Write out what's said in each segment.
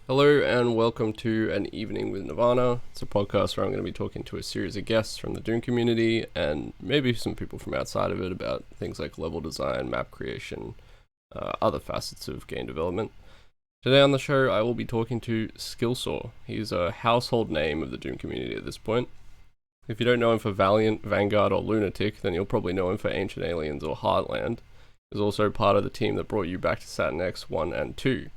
Hello and welcome to An Evening with Nirvana. It's a podcast where I'm going to be talking to a series of guests from the Doom community and maybe some people from outside of it about things like level design, map creation, other facets of game development. Today on the show, I will be talking to Skillsaw. He's a household name of the Doom community at this point. If you don't know him for Valiant, Vanguard, or Lunatic, then you'll probably know him for Ancient Aliens or Heartland. He's also part of the team that brought you back to Saturn X 1 and 2.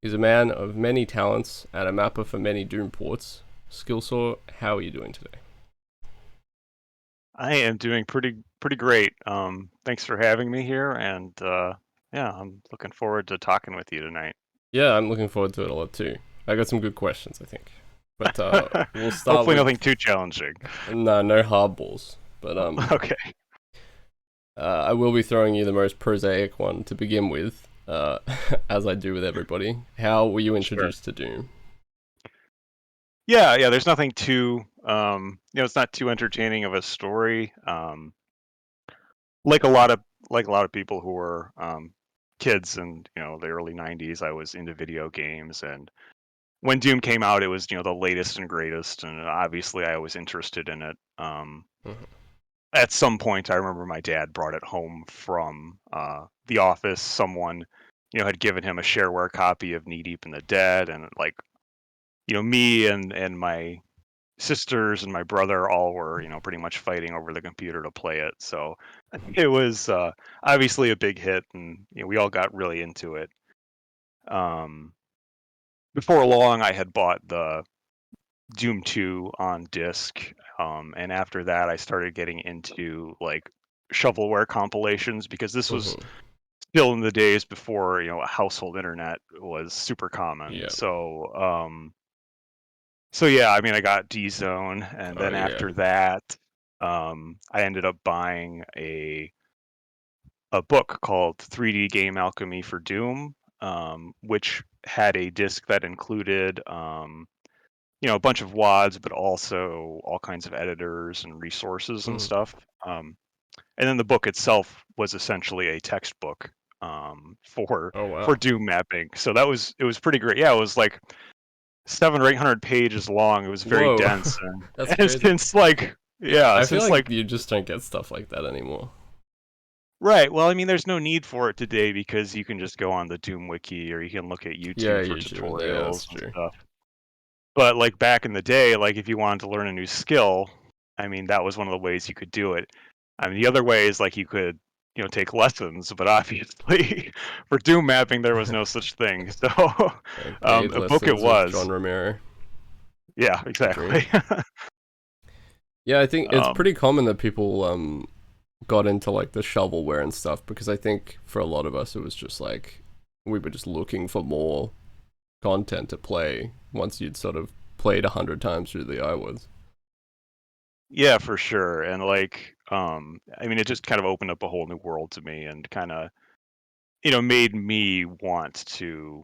He's a man of many talents and a mapper for many Doom ports. Skillsaw, how are you doing today? I am doing pretty great. Thanks for having me here, and yeah, I'm looking forward to talking with you tonight. Yeah, I'm looking forward to it a lot too. I got some good questions, I think. But we'll start Hopefully, with nothing too challenging. no hardballs. But Okay. I will be throwing you the most prosaic one to begin with, as I do with everybody. How were you introduced to Doom? Yeah. There's nothing too, it's not too entertaining of a story. Like a lot of people who were kids in the early '90s, I was into video games, and when Doom came out, it was the latest and greatest, and obviously I was interested in it. Mhm. At some point, I remember my dad brought it home from the office. Someone, had given him a shareware copy of Knee Deep in the Dead, and like, me and my sisters and my brother all were, pretty much fighting over the computer to play it. So it was obviously a big hit, and we all got really into it. Um, Before long, I had bought the Doom 2 on disc. And after that, I started getting into like shovelware compilations because this was Mhm. still in the days before, a household internet was super common. Yeah. So yeah, I mean, I got D Zone, and Oh then yeah. after that, I ended up buying a book called 3D Game Alchemy for Doom, which had a disc that included a bunch of WADs, but also all kinds of editors and resources and Mhm. stuff. And then the book itself was essentially a textbook for Oh wow. Doom mapping. So it was pretty great. Yeah, it was like 700 or 800 pages long. It was very Whoa, dense, and, that's and crazy. I feel since like like you just don't get stuff like that anymore. right. Well, I mean, there's no need for it today because you can just go on the Doom wiki or you can look at Yeah, YouTube for YouTube. Yeah, tutorials that's and true. stuff. But like back in the day, like if you wanted to learn a new skill, I mean, that was one of the ways you could do it. I mean, the other way is like you could, take lessons, but obviously for Doom mapping, there was no such thing. So Paid a book it lessons with John was. Romero. Yeah, The dream. exactly. Yeah, I think it's um, pretty common that people got into like the shovelware and stuff because I think for a lot of us it was just like we were just looking for more content to play once you'd sort of played 100 times through the iWoods. yeah, for sure. And like, I mean, it just kind of opened up a whole new world to me and kind of, made me want to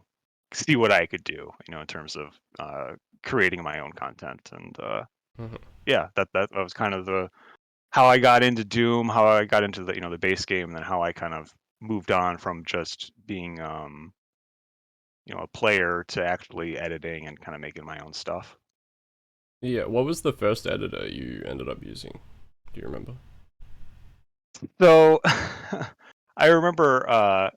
see what I could do, in terms of creating my own content. And Mhm. yeah, that was kind of the how I got into Doom, how I got into the the base game, and then how I kind of moved on from just being a player to actually editing and kind of making my own stuff. Yeah, what was the first editor you ended up using? Do you remember? So I remember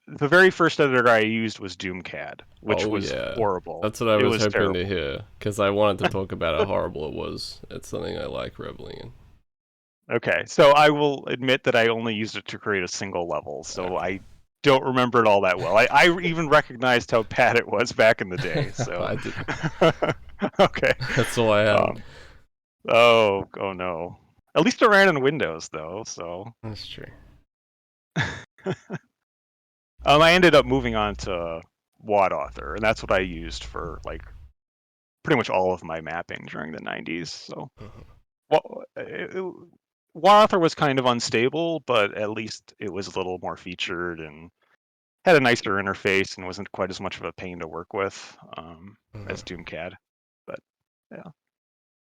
the very first editor I used was Doomcad, which Oh was yeah, horrible. that's what I It was was hoping to terrible. hear because I wanted to talk about how horrible it was. It's something I like reveling in. Okay, so I will admit that I only used it to create a single level, so Okay. I don't remember it all that well. I even recognized how bad it was back in the day. So I didn't. okay. That's all I had. Um, oh no. At least it ran in Windows though. So That's true. I ended up moving on to Wad Author, and that's what I used for like pretty much all of my mapping during the '90s. So Mhm. well, Wad Author was kind of unstable, but at least it was a little more featured and had a nicer interface and wasn't quite as much of a pain to work with Mhm. as Doomcad. But yeah.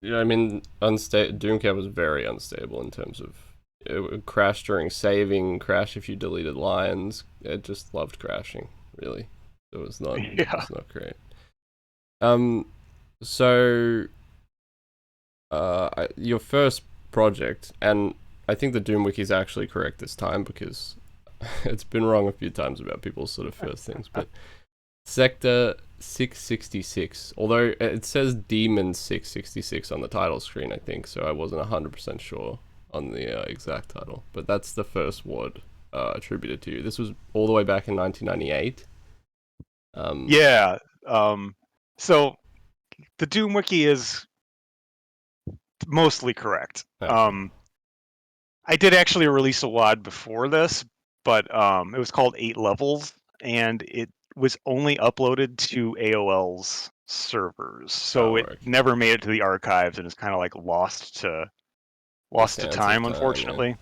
Yeah, I mean, Doomcat was very unstable in terms of it would crash during saving, crash if you deleted lines. It just loved crashing, really. It was not. It Yeah. was not great. Um. So, your first project, and I think the Doom Wiki is actually correct this time because it's been wrong a few times about people's sort of first things, but Sector 666, although it says Demon 666 on the title screen, I think, so I wasn't 100% sure on the exact title, but that's the first word attributed to you. This was all the way back in 1998. Yeah. So the Doom Wiki is mostly correct. Okay. I did actually release a WAD before this, but it was called 8 Levels, and it was only uploaded to AOL's servers, so Oh, it okay. never made it to the archives, and it's kind of like The lost to sands of time, time, yeah. unfortunately.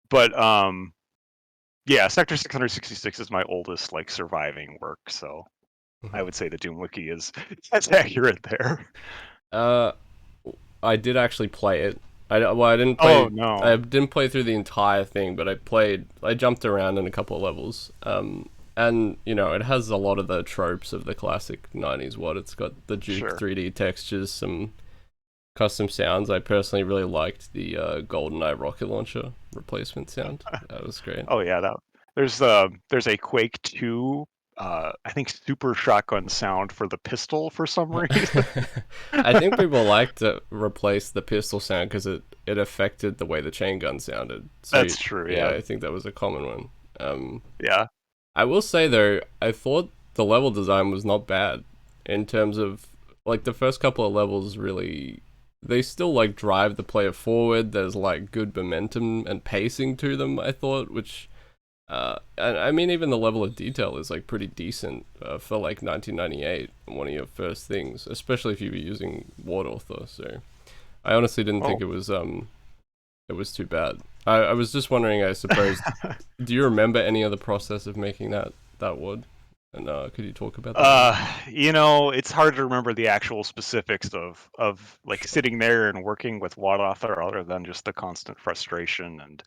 But yeah, Sector 666 is my oldest like surviving work, so I Mhm. would say the Doom Wiki is that's accurate there. Uh, I did actually play it. I didn't Oh play. I no. didn't play through the entire thing, but I played. I jumped around in a couple of levels. And you know, it has a lot of the tropes of the classic '90s. What it's got the Duke Sure. 3D textures, some custom sounds. I personally really liked the GoldenEye rocket launcher replacement sound. That was great. Oh yeah, that there's a Quake 2 I think super shotgun sound for the pistol for some reason. I think people like to replace the pistol sound because it affected the way the chain gun sounded. So That's true, yeah, yeah. I think that was a common one. Yeah. I will say though, I thought the level design was not bad in terms of like the first couple of levels really they still like drive the player forward. There's like good momentum and pacing to them, I thought, which and I mean even the level of detail is like pretty decent for like 1998, one of your first things, especially if you were using Ward Author. So I honestly didn't think Oh. it was too bad. I was just wondering, I suppose, do you remember any of the process of making that wood? And could you talk about that maybe? It's hard to remember the actual specifics of like Sure. sitting there and working with Watt Author other than just the constant frustration and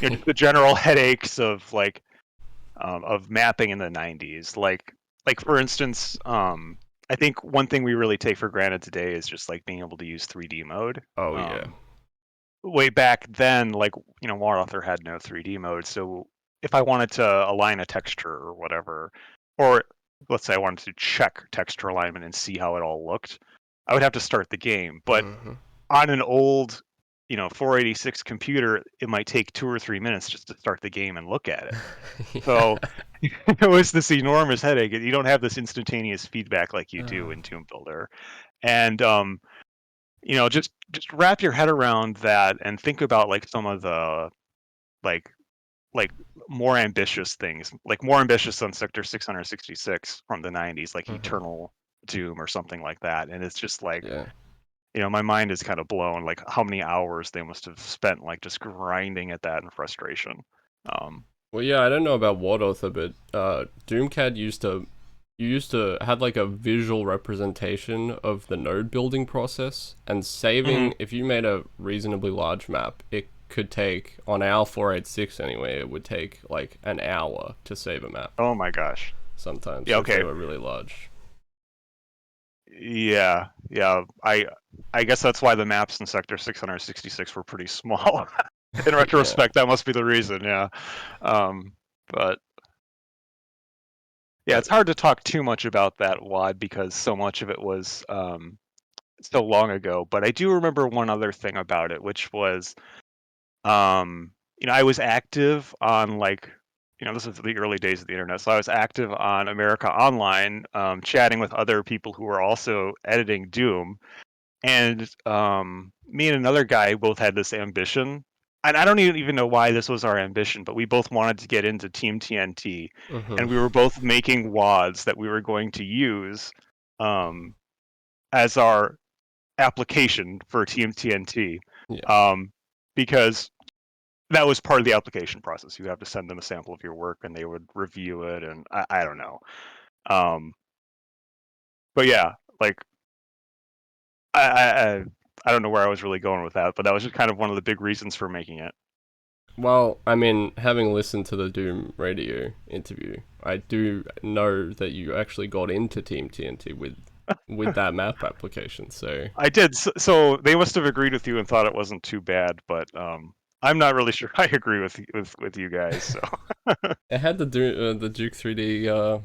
Yeah. just the general headaches of mapping in the 90s. Like for instance, I think one thing we really take for granted today is just like being able to use 3D mode. Oh yeah. Way back then, like War Author had no 3D mode, so if I wanted to align a texture or whatever, or let's say I wanted to check texture alignment and see how it all looked, I would have to start the game. But Hmm. on an old 486 computer, it might take 2 or 3 minutes just to start the game and look at it. Yeah. So it was this enormous headache. You don't have this instantaneous feedback like you do Uh, in Tomb Builder, and just wrap your head around that and think about like some of the like like more ambitious things, like more ambitious than Sector 666 from the 90s, like mhm. Eternal Doom or something like that. And it's just like, Yeah. my mind is kind of blown, like how many hours they must have spent like just grinding at that in frustration. Um, Well, yeah, I don't know about Ward Author, but Doomcad used to had like a visual representation of the node building process, and mhm. saving, if you made a reasonably large map, it could take, on our 486 anyway, it would take like an hour to save a map Oh my gosh. sometimes Yeah. if they Okay. were really large. Yeah. Yeah. I guess that's why the maps in Sector 666 were pretty small. In Yeah. retrospect, that must be the reason. Yeah. Um, but yeah, But it's hard to talk too much about that WAD because so much of it was so long ago. But I do remember one other thing about it, which was I was active on like this is the early days of the internet, so I was active on America Online, chatting with other people who were also editing Doom, and me and another guy both had this ambition, and I don't even know why this was our ambition, but we both wanted to get into Team TNT, mhm. and we were both making wads that we were going to use um, as our application for Team TNT, Yeah. um, because that was part of the application process. You have to send them a sample of your work, and they would review it, and I don't know, um, but yeah, like I, I I I don't know where I was really going with that, but that was just kind of one of the big reasons for making it. Well, I mean, having listened to the Doom radio interview, I do know that you actually got into Team TNT with that map application. So I did. So they must have agreed with you and thought it wasn't too bad, but I'm not really sure I agree with you guys. So it had the Duke 3D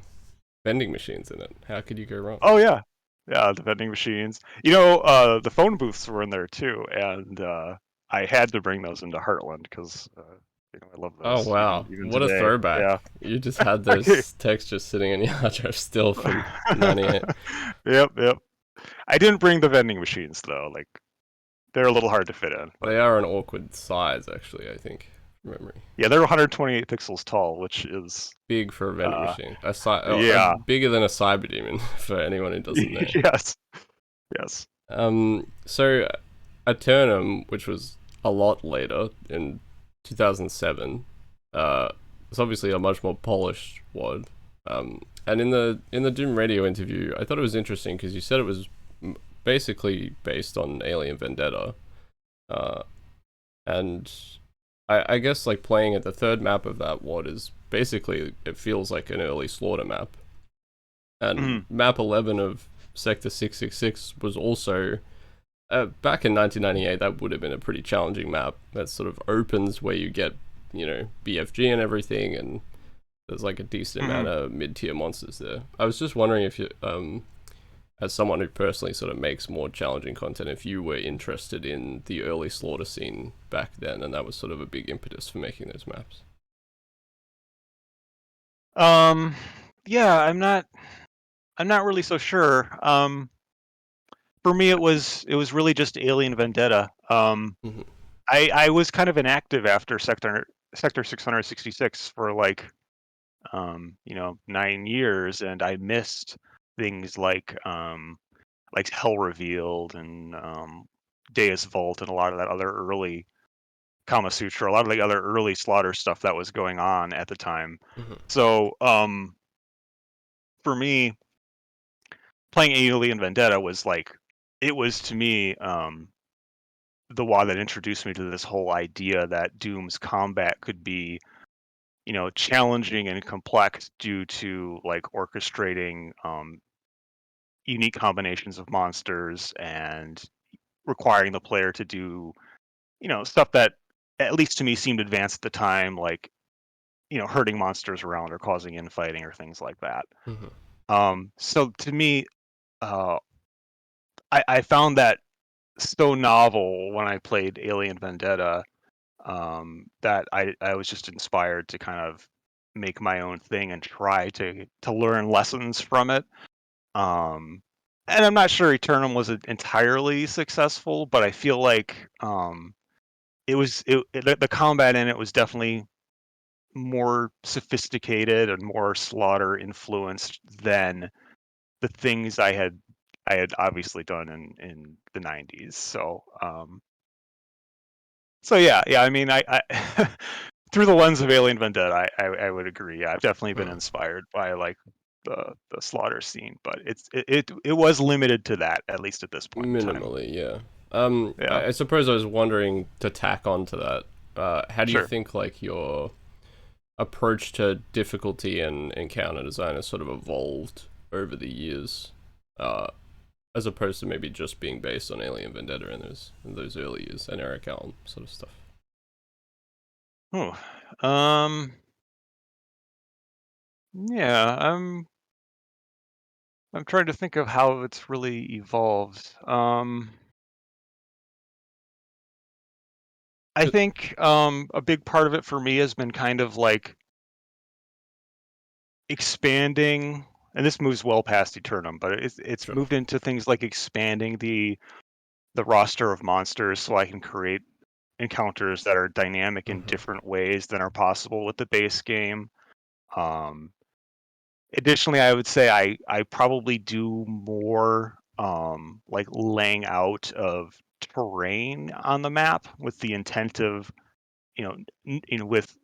vending machines in it. How could you go wrong? oh yeah, yeah, the vending machines. The phone booths were in there too, and I had to bring those into Heartland because I love Oh those wow, even what a today. throwback! Yeah. You just had Okay. those textures sitting in your hard drive still from '98. Yep, yep. I didn't bring the vending machines though. Like they're a little hard to fit in, but They are an awkward size, actually. I think from memory. yeah, they're 128 pixels tall, which is Big for a vending uh, machine. yeah, Bigger than a cyber demon for anyone who doesn't know. yes, yes. So Eternum, which was a lot later in 2007, it's obviously a much more polished WOD. And in the Doom Radio interview, I thought it was interesting because you said it was basically based on Alien Vendetta, uh, and I guess like playing at the third map of that WOD is basically it feels like an early Slaughter map, and Mhm. map 11 of Sector 666 was also back in 1998. That would have been a pretty challenging map. That sort of opens where you get BFG and everything, and there's like a decent amount Mhm. of mid-tier monsters there. I was just wondering if you, as someone who personally sort of makes more challenging content, if you were interested in the early Slaughter scene back then, and that was sort of a big impetus for making those maps. Um, yeah, I'm not really so sure. For me, it was really just Alien Vendetta. Hmm. I was kind of inactive after Sector 666 for like 9 years, and I missed things like Hell Revealed and Deus Vault and a lot of that other early Kama Sutra, a lot of the other early Slaughter stuff that was going on at the time. Hmm. So for me, playing Alien Vendetta was like it was to me the one that introduced me to this whole idea that Doom's combat could be challenging and complex due to like orchestrating unique combinations of monsters and requiring the player to do stuff that at least to me seemed advanced at the time, like herding monsters around or causing infighting or things like that. Hmm. So to me, uh, I found that so novel when I played Alien Vendetta, that I was just inspired to kind of make my own thing and try to learn lessons from it. Um, and I'm not sure Eternum was entirely successful, but I feel like the combat in it was definitely more sophisticated and more Slaughter influenced than the things I had obviously done in the 90s. So yeah. I mean, I through the lens of Alien Vendetta, I would agree. Yeah, I've definitely been Hmm. inspired by like the Slaughter scene, but it was limited to that, at least at this point in time. Minimally, yeah. Yeah, I suppose I was wondering to tack on to that. How do you sure. think like your approach to difficulty and encounter design has sort of evolved over the years, uh, as opposed to maybe just being based on Alien Vendetta in those early years and Eric Allen sort of stuff. Oh, um, yeah. I'm trying to think of how it's really evolved. I Ju- think a big part of it for me has been kind of like expanding, and this moves well past Eternum, but it's Sure. moved into things like expanding the roster of monsters so I can create encounters that are dynamic in Hmm. different ways than are possible with the base game. Um, Additionally, I would say I probably do more like laying out of terrain on the map with the intent of with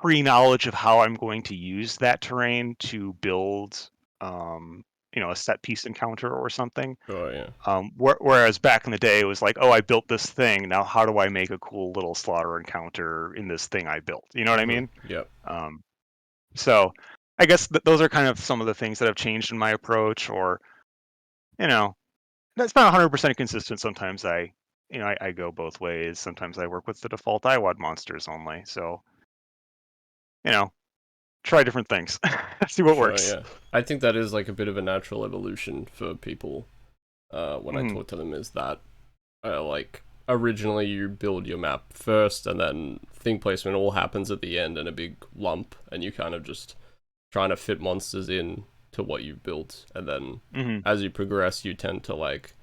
pre-knowledge of how I'm going to use that terrain to build a set piece encounter or something. Oh yeah. Whereas back in the day, it was like, oh, I built this thing. Now, how do I make a cool little Slaughter encounter in this thing I built? You know what I Hmm. mean? Yep. Um, So I guess those are kind of some of the things that have changed in my approach, or you know, that's not 100% consistent. Sometimes I go both ways. Sometimes I work with the default IWAD monsters only. So, you know, try different things, see what Sure, works. yeah. I think that is like a bit of a natural evolution for people. When I Mm, talk to them, is that like originally you build your map first, and then thing placement all happens at the end in a big lump, and you kind of just trying to fit monsters in to what you've built, and then mm-hmm. as you progress, you tend to like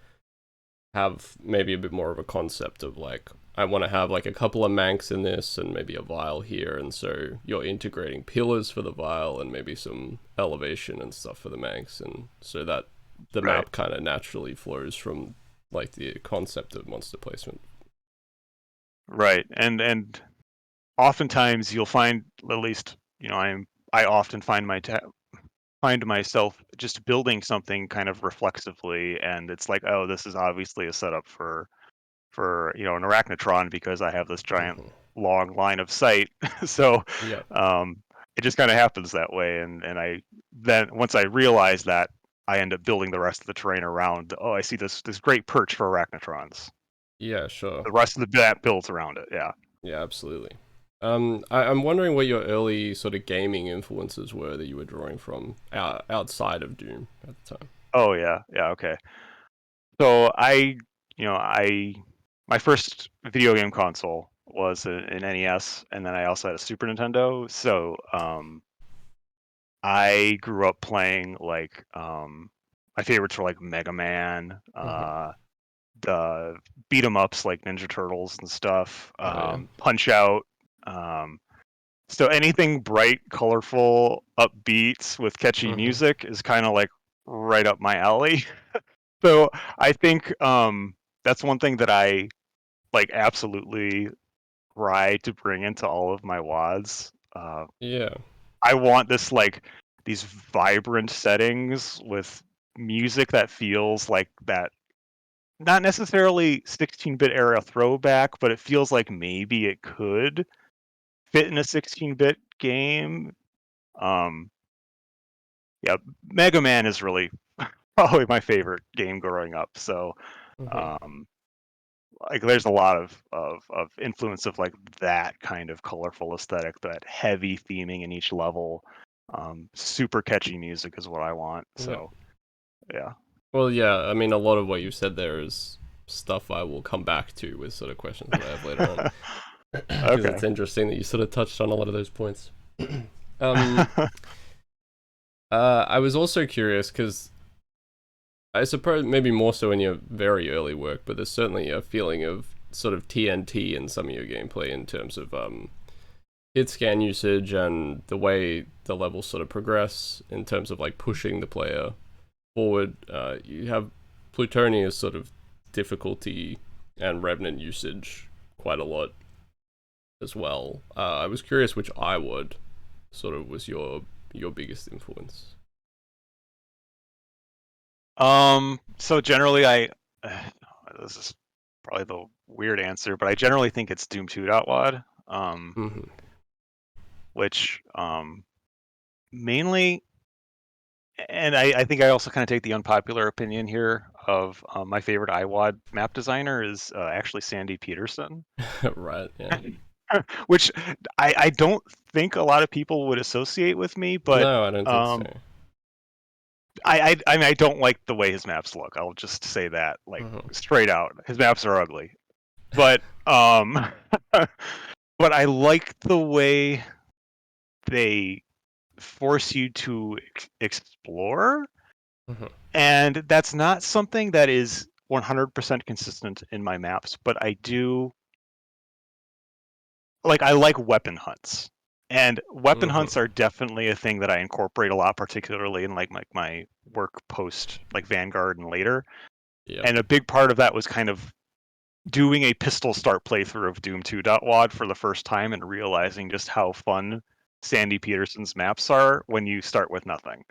have maybe a bit more of a concept of like I want to have like a couple of manks in this and maybe a vial here, and so you're integrating pillars for the vial and maybe some elevation and stuff for the manks, and so that the Right, map kind of naturally flows from like the concept of monster placement. right, and oftentimes you'll find, at least I often find myself just building something kind of reflexively, and it's like, oh, this is obviously a setup for an arachnotron because I have this giant Mm-hmm. long line of sight. So Yeah. um, it just kind of happens that way, and I then once I realize that, I end up building the rest of the terrain around. Oh, I see this great perch for arachnotrons. Yeah, sure. The rest of the map builds around it. Yeah. Yeah, absolutely. I'm wondering what your early sort of gaming influences were that you were drawing from outside of Doom at the time. Oh yeah. Yeah. Okay. So I my first video game console was an NES, and then I also had a Super Nintendo. So I grew up playing like my favorites were like Mega Man, Mm-hmm. the beat 'em ups like Ninja Turtles and stuff, Oh yeah. Punch Out. Um, so anything bright, colorful, upbeats with catchy Mm-hmm. music is kind of like right up my alley. So I think that's one thing that I like absolutely try to bring into all of my WADs. Yeah. I want these vibrant settings with music that feels like that, not necessarily 16-bit era throwback, but it feels like maybe it could fit in a 16-bit game. Um, yeah, Mega Man is really probably my favorite game growing up. So, Mm-hmm. um, like, there's a lot of influence of like that kind of colorful aesthetic, that heavy theming in each level. Super catchy music is what I want. Yeah. So, yeah. Well, yeah. I mean, a lot of what you said there is stuff I will come back to with sort of questions that I have later on, because Okay. it's interesting that you sort of touched on a lot of those points. um, I was also curious because I suppose maybe more so in your very early work, but there's certainly a feeling of sort of TNT in some of your gameplay in terms of hit scan usage and the way the levels sort of progress in terms of like pushing the player forward. You have Plutonia's sort of difficulty and Revenant usage quite a lot as well. I was curious which I would sort of was your biggest influence. So generally this is probably the weird answer, but I generally think it's Doom 2.wad, Mm-hmm. which mainly, and I think I also kind of take the unpopular opinion here of my favorite IWAD map designer is actually Sandy Peterson, Right. Yeah. which I don't think a lot of people would associate with me, but No, I don't think so. I mean, I don't like the way his maps look. I'll just say that, like, Mm-hmm. straight out. His maps are ugly. But but I like the way they force you to explore, Mm-hmm. and that's not something that is 100% consistent in my maps, but I like weapon hunts. And weapon hunts Mm-hmm. are definitely a thing that I incorporate a lot, particularly in like my work post like Vanguard and later. Yep. And a big part of that was kind of doing a pistol start playthrough of Doom 2.wad for the first time and realizing just how fun Sandy Peterson's maps are when you start with nothing.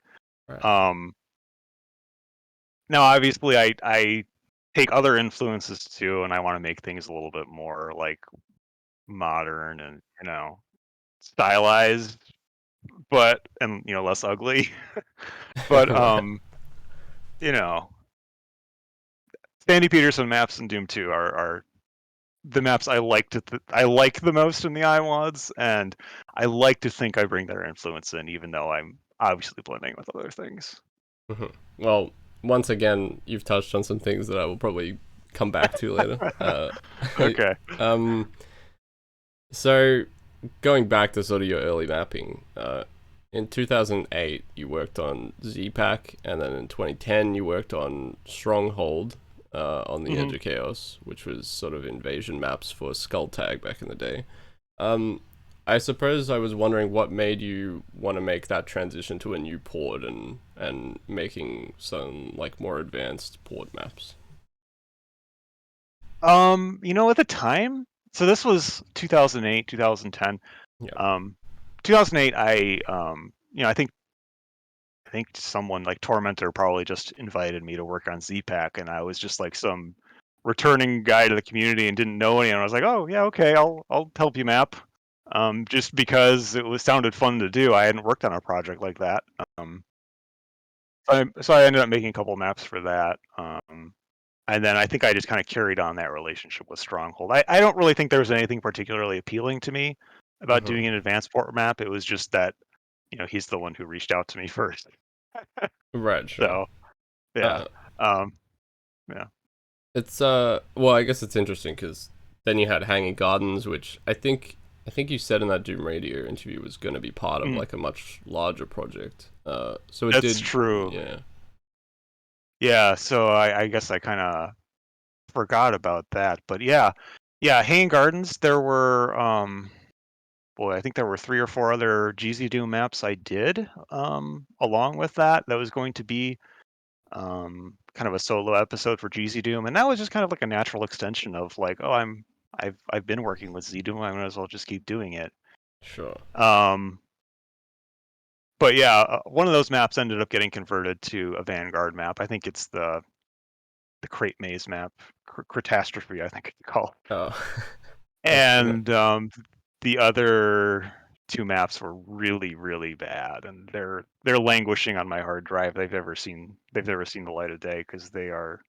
Right. Um, Now, obviously, I take other influences too, and I want to make things a little bit more like modern and stylized. but and less ugly. But you know, Sandy Peterson maps in Doom 2 are the maps I like the most in the iWads, and I like to think I bring their influence in, even though I'm obviously blending with other things. Mhm. Well, once again, you've touched on some things that I will probably come back to later. Okay. um, so going back to sort of your early mapping, in 2008 you worked on Z-Pack, and then in 2010 you worked on Stronghold on the Edge of Chaos, which was sort of invasion maps for Skull Tag back in the day. Um, I suppose I was wondering what made you want to make that transition to a new port and making some like more advanced port maps. At the time, so this was 2008, 2010. Yeah, 2008, I think someone like Tormentor probably just invited me to work on Z-Pack, and I was just like some returning guy to the community and didn't know anyone. I was like, oh yeah, okay, I'll help you map. Just because it sounded fun to do. I hadn't worked on a project like that. So I ended up making a couple maps for that. And then I think I just kind of carried on that relationship with Stronghold. I don't really think there was anything particularly appealing to me about mm-hmm. doing an advanced port map. It was just that, he's the one who reached out to me first. Right, sure. So yeah, Uh, um, yeah. it's well, I guess it's interesting because then you had Hanging Gardens, which I think you said in that Doom Radio interview was going to be part of Mm, like a much larger project. So it that's did, true. yeah. Yeah, so I guess I kind of forgot about that, but yeah, Hanging Gardens. There were boy, I think there were 3 or 4 other GZ Doom maps I did along with that. That was going to be kind of a solo episode for GZ Doom, and that was just kind of like a natural extension of like, oh, I've been working with Z Doom. I might as well just keep doing it. Sure. Um, but yeah, one of those maps ended up getting converted to a Vanguard map. I think it's the Crate Maze map, Catastrophe, I think it's called. Oh, that's good. And the other 2 maps were really, really bad, and they're languishing on my hard drive. They've never seen the light of day because they are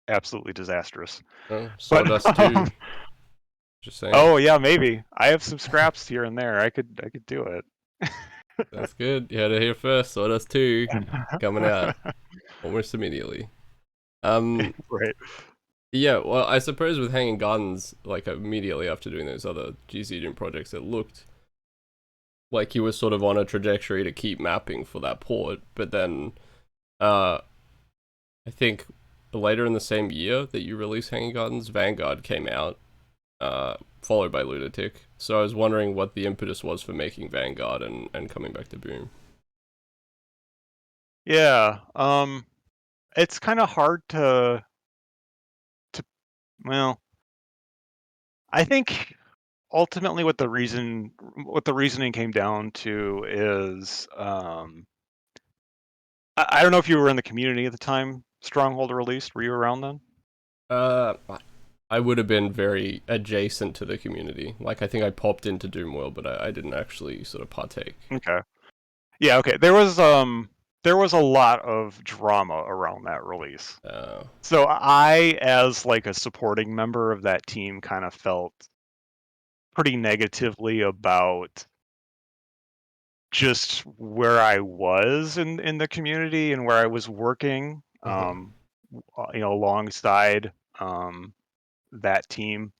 absolutely disastrous. Oh, But Sawdust 2. Just saying. oh yeah, maybe I have some scraps here and there. I could do it. That's good. You had it here first. Sawdust 2 coming out almost immediately. Um, Right. yeah, well, I suppose with Hanging Gardens, like immediately after doing those other GC Doom projects, it looked like you were sort of on a trajectory to keep mapping for that port, but then uh, I think later in the same year that you released Hanging Gardens, Vanguard came out, followed by Lunatic. So I was wondering what the impetus was for making Vanguard and coming back to Boom. Yeah. It's kind of hard to well, I think ultimately what the reasoning came down to is I don't know if you were in the community at the time Stronghold released. Were you around then? Uh, I would have been very adjacent to the community. Like I think I popped into Doomworld, but I didn't actually sort of partake. Okay. Yeah, okay. There was a lot of drama around that release. Uh, So I, as like a supporting member of that team, kind of felt pretty negatively about just where I was in the community and where I was working, mhm. alongside that team.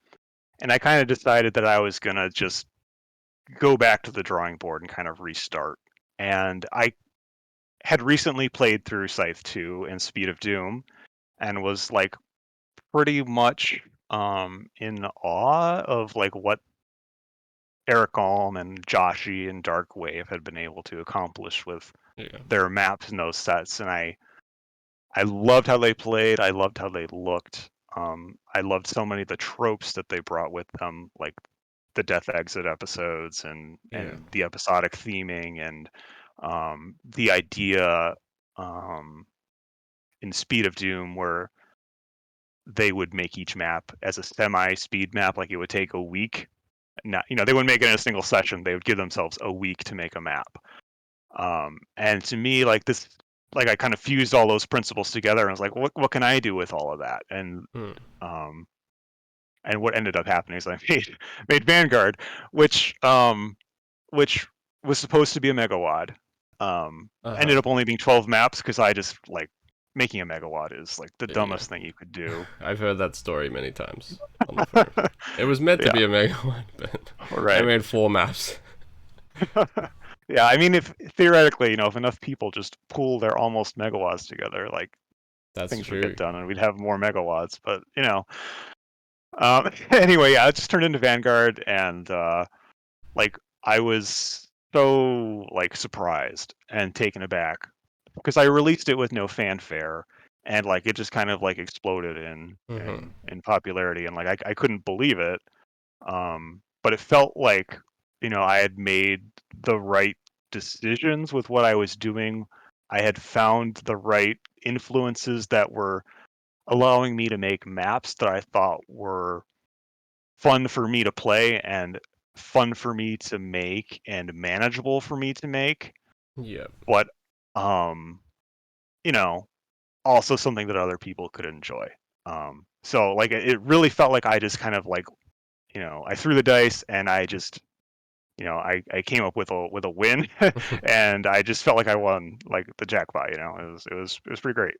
And I kind of decided that I was gonna just go back to the drawing board and kind of restart. And I had recently played through Scythe 2 and Speed of Doom and was like pretty much in awe of like what Eric Alm and Joshi and Dark Wave had been able to accomplish with Yeah, their maps in those sets. And I loved how they played. I loved how they looked. I loved so many of the tropes that they brought with them, like the Death Exit episodes and yeah, the episodic theming and the idea um, in Speed of Doom where they would make each map as a semi-speed map, like it would take a week not, they wouldn't make it in a single session. They would give themselves a week to make a map. And to me, like this, like I kind of fused all those principles together, and I was like, what can I do with all of that? Hmm. Um, and what ended up happening is I made Vanguard, which was supposed to be a megawad. Uh-huh. Ended up only being 12 maps because I just like making a megawad is like the Yeah. dumbest thing you could do. I've heard that story many times on the forum. It was meant to Yeah, be a mega one, but I right. made 4 maps. Yeah, I mean, if theoretically, if enough people just pool their almost megawads together, like That's things would true. get done and we'd have more megawads. But anyway, yeah, it just turned into Vanguard, and like I was so like surprised and taken aback because I released it with no fanfare, and like it just kind of like exploded in Hmm. in popularity, and like I couldn't believe it. But it felt like I had made the right decisions with what I was doing. I had found the right influences that were allowing me to make maps that I thought were fun for me to play and fun for me to make and manageable for me to make, Yeah. but um, you know, also something that other people could enjoy. So like it really felt like I just kind of like, I threw the dice and I just, I came up with a win, and I just felt like I won like the jackpot. It was pretty great.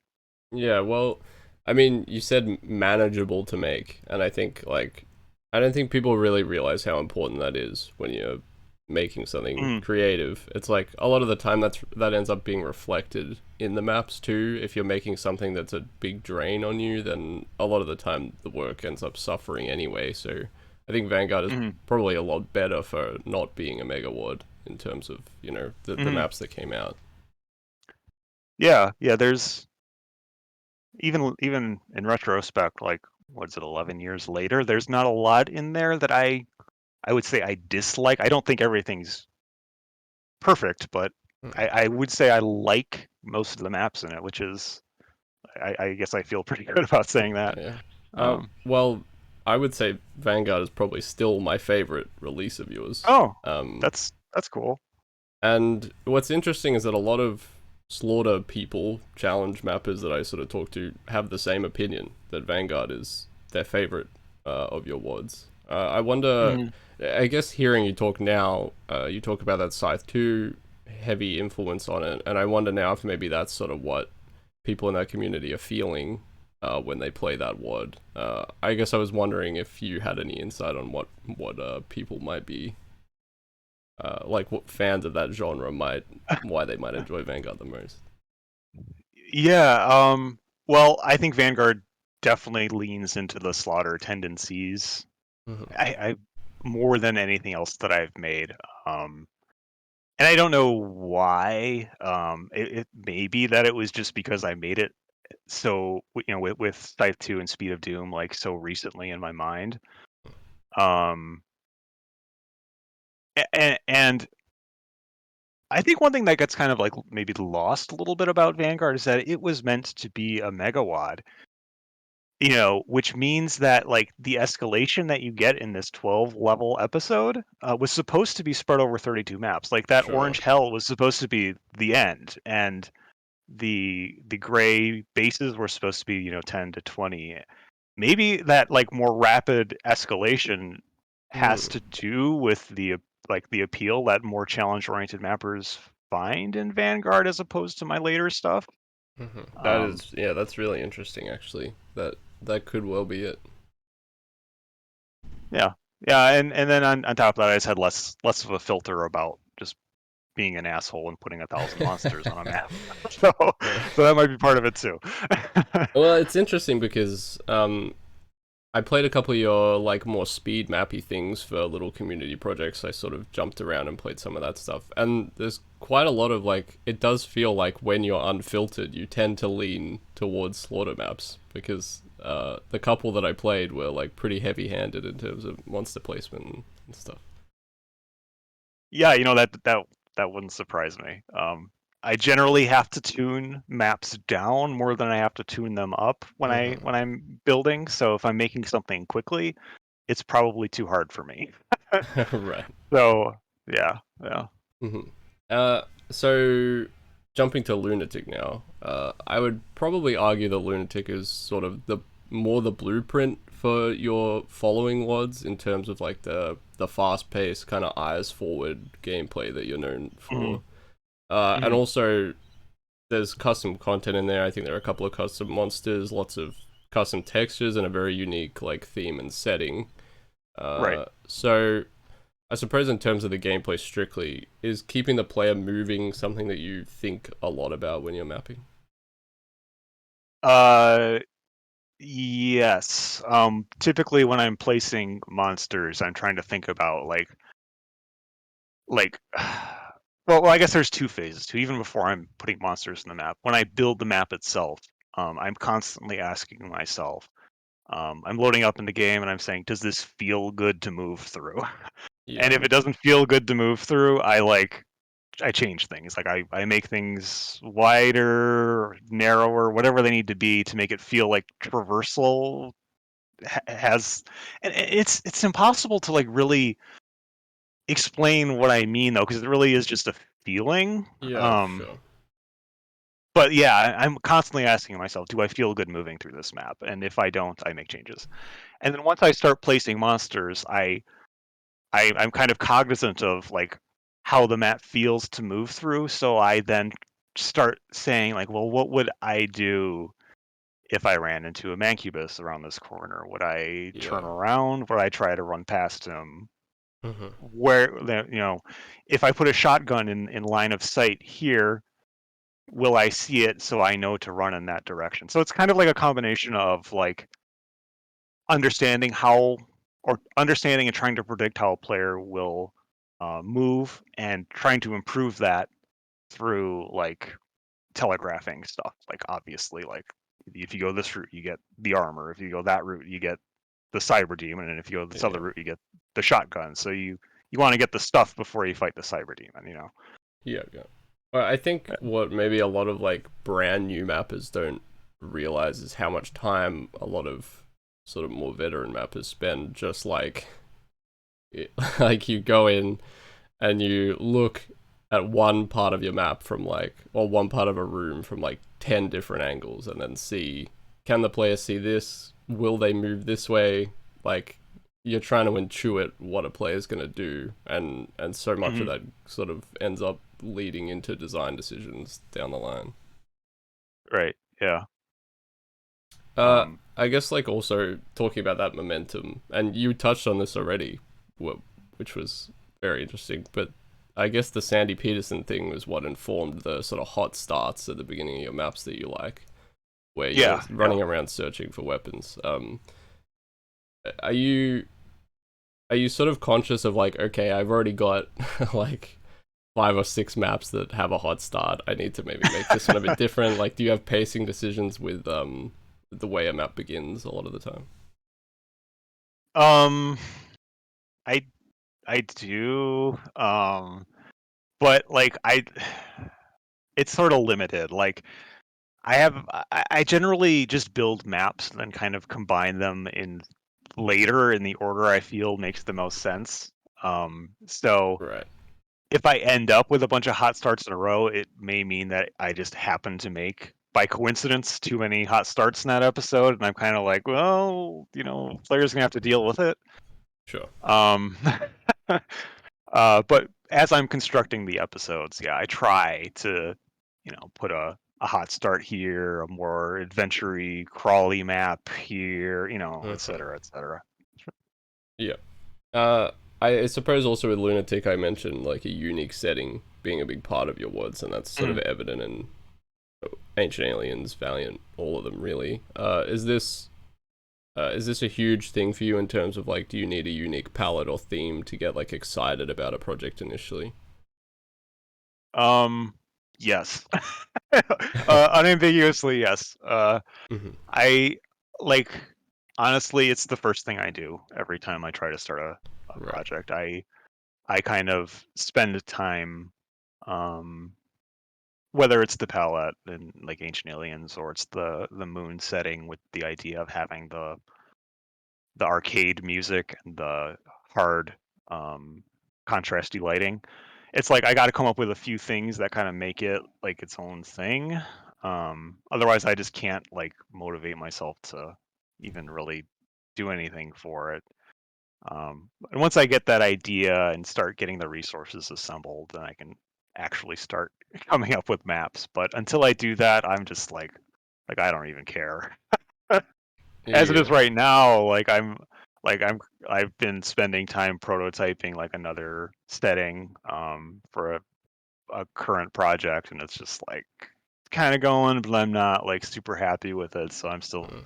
Yeah, well, I mean, you said manageable to make, and I think like I don't think people really realize how important that is when you're making something Mm, creative. It's like a lot of the time that ends up being reflected in the maps too. If you're making something that's a big drain on you, then a lot of the time the work ends up suffering anyway. So I think Vanguard is mm, probably a lot better for not being a mega ward in terms of, the mm. maps that came out. Yeah, yeah. There's even in retrospect, like what's it, 11 years later, there's not a lot in there that I would say I dislike. I don't think everything's perfect, but Hmm. I would say I like most of the maps in it, which is I guess I feel pretty good about saying that. Yeah. Um, Well, I would say Vanguard is probably still my favorite release of yours. oh, that's cool. And what's interesting is that a lot of Slaughter people, challenge mappers that I sort of talk to, have the same opinion that Vanguard is their favorite of your WODs. I wonder, Mhm. I guess hearing you talk now, you talk about that Scythe 2 heavy influence on it, and I wonder now if maybe that's sort of what people in that community are feeling when they play that WOD. I guess I was wondering if you had any insight on what people might be like, what fans of that genre might, why they might enjoy Vanguard the most. Yeah. Well, I think Vanguard definitely leans into the slaughter tendencies. Hmm. I more than anything else that I've made. Um, and I don't know why. It may be that it was just because I made it so with Scythe 2 and Speed of Doom like so recently in my mind. Um, and I think one thing that gets kind of like maybe lost a little bit about Vanguard is that it was meant to be a megawad, which means that like the escalation that you get in this 12 level episode was supposed to be spread over 32 maps. Like that Sure. orange hell was supposed to be the end, and the gray bases were supposed to be 10 to 20. Maybe that like more rapid escalation has Mm. to do with the appeal that more challenge oriented mappers find in Vanguard as opposed to my later stuff. Hmm. That Um, is, yeah, that's really interesting. Actually, that could well be it. yeah, yeah, and then on top of that, I just had less of a filter about just being an asshole and putting 1,000 monsters on a map. so Yeah. so that might be part of it too. Well, it's interesting because I played a couple of your like more speed mappy things for little community projects. I sort of jumped around and played some of that stuff. And there's quite a lot of like, it does feel like when you're unfiltered, you tend to lean towards slaughter maps because the couple that I played were like pretty heavy-handed in terms of monster placement and stuff. Yeah, that wouldn't surprise me. I generally have to tune maps down more than I have to tune them up when Hmm. I'm building. So if I'm making something quickly, it's probably too hard for me. Right. So yeah, yeah. hmm so jumping to Lunatic now, I would probably argue that Lunatic is sort of the blueprint for your following WODs in terms of like the fast paced kind of eyes forward gameplay that you're known hmm for. And hmm also there's custom content in there. I think there are a couple of custom monsters, lots of custom textures, and a very unique like theme and setting. Right. So I suppose in terms of the gameplay strictly, is keeping the player moving something that you think a lot about when you're mapping? Uh, yes. Typically when I'm placing monsters, I'm trying to think about like well, I guess there's two phases too. Even before I'm putting monsters in the map, when I build the map itself, I'm constantly asking myself, I'm loading up in the game and I'm saying, does this feel good to move through? And Yeah. if it doesn't feel good to move through, I change things. Like I make things wider, narrower, whatever they need to be to make it feel like traversal has. And it's impossible to like really explain what I mean though, because it really is just a feeling. Yeah, sure. But yeah, I'm constantly asking myself, do I feel good moving through this map? And if I don't, I make changes. And then once I start placing monsters, I'm kind of cognizant of like how the map feels to move through. So I then start saying like, well, what would I do if I ran into a Mancubus around this corner? Would I turn Yeah. around? Would I try to run past him? hmm Where if I put a shotgun in line of sight here, will I see it so I know to run in that direction? So it's kind of like a combination of like understanding how or understanding and trying to predict how a player will move and trying to improve that through like telegraphing stuff. Like obviously, like if you go this route, you get the armor. If you go that route, you get the cyber demon, and if you go this other Yeah. route, you get the shotgun. So you want to get the stuff before you fight the cyber demon. Yeah, yeah. Well, I think what maybe a lot of like brand new mappers don't realize is how much time a lot of sort of more veteran mappers spend just like like you go in and you look at one part of your map from like or one part of a room from like 10 different angles and then see, can the player see this, will they move this way, like you're trying to intuit what a player's going to do, and so much of hmm that sort of ends up leading into design decisions down the line. Right. Yeah. uh Um, I guess like also talking about that momentum, and you touched on this already, which was very interesting, but I guess the Sandy Peterson thing was what informed the sort of hot starts at the beginning of your maps that you like, where you're yeah. Yeah. running around searching for weapons. Are you sort of conscious of like, okay, I've already got like 5 or 6 maps that have a hot start. I need to maybe make this one a bit different. Like, do you have pacing decisions with the way a map begins a lot of the time? um, I I do. But like it's sort of limited. Like I generally just build maps and then kind of combine them in later in the order I feel makes the most sense. So Right. if I end up with a bunch of hot starts in a row, it may mean that I just happen to make by coincidence too many hot starts in that episode, and I'm kind of like, well, players gonna have to deal with it. Sure. Um, but as I'm constructing the episodes, yeah, I try to, put a hot start here, a more adventure-y, crawly map here, et hmm cetera, et cetera. Yeah. Uh, I suppose also with Lunatic, I mentioned like a unique setting being a big part of your WODs, and that's sort of Mhm. evident in Ancient Aliens, Valiant, all of them really. Is this a huge thing for you in terms of like, do you need a unique palette or theme to get like excited about a project initially? Um, yes. Unambiguously, yes. hmm I like honestly, it's the first thing I do every time I try to start a Right. project. I kind of spend time, um, whether it's the palette in like Ancient Aliens or it's the moon setting with the idea of having the arcade music and the hard contrasty lighting. It's like I got to come up with a few things that kind of make it like its own thing. Otherwise, I just can't like motivate myself to even really do anything for it. And once I get that idea and start getting the resources assembled, then I can actually start coming up with maps. But until I do that, I'm just like I don't even care. As it Yeah. is right now, I've been spending time prototyping like another setting for a current project, and it's just like kind of going, but I'm not like super happy with it, so I'm still Mm.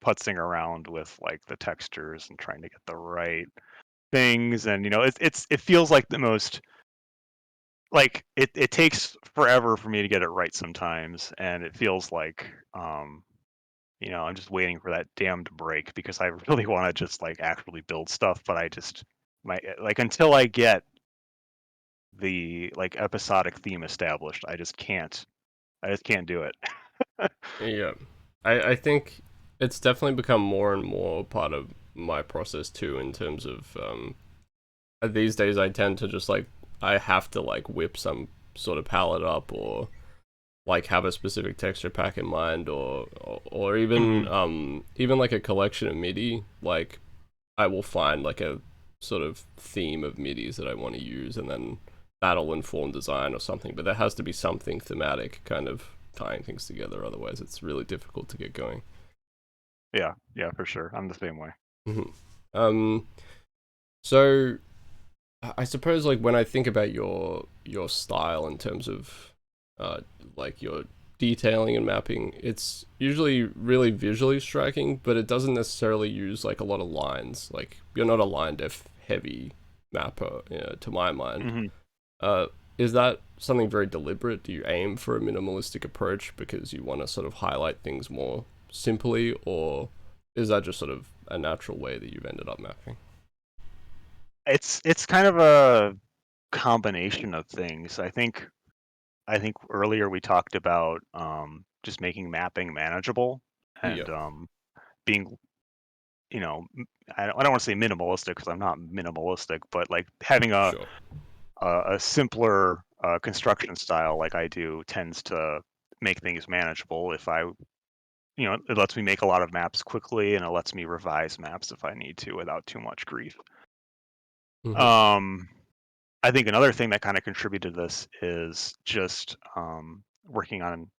putzing around with like the textures and trying to get the right things. And it feels like the most like it takes forever for me to get it right sometimes, and it feels like I'm just waiting for that dam to break because I really want to just like actually build stuff, but I just my like until I get the like episodic theme established, I just can't do it. Yeah. I think it's definitely become more and more part of my process too, in terms of these days I tend to just like, I have to like whip some sort of palette up, or like have a specific texture pack in mind, or even Mhm. even like a collection of MIDI. Like I will find like a sort of theme of MIDIs that I want to use, and then that'll inform design or something. But there has to be something thematic kind of tying things together, otherwise it's really difficult to get going. Yeah, for sure. I'm the same way. Mhm. um so I suppose like when I think about your style in terms of uh like your detailing and mapping, it's usually really visually striking, but it doesn't necessarily use like a lot of lines. Like you're not a line def heavy mapper, to my mind. Hmm. Uh is that something very deliberate? Do you aim for a minimalistic approach because you want to sort of highlight things more simply, or is that just sort of a natural way that you've ended up mapping? It's kind of a combination of things. I think earlier we talked about just making mapping manageable Yeah, and being I don't want to say minimalistic because I'm not minimalistic, but like having sure. a simpler construction style like I do tends to make things manageable. If it lets me make a lot of maps quickly, and it lets me revise maps if I need to without too much grief. Hmm. Um, I think another thing that kind of contributed to this is just working on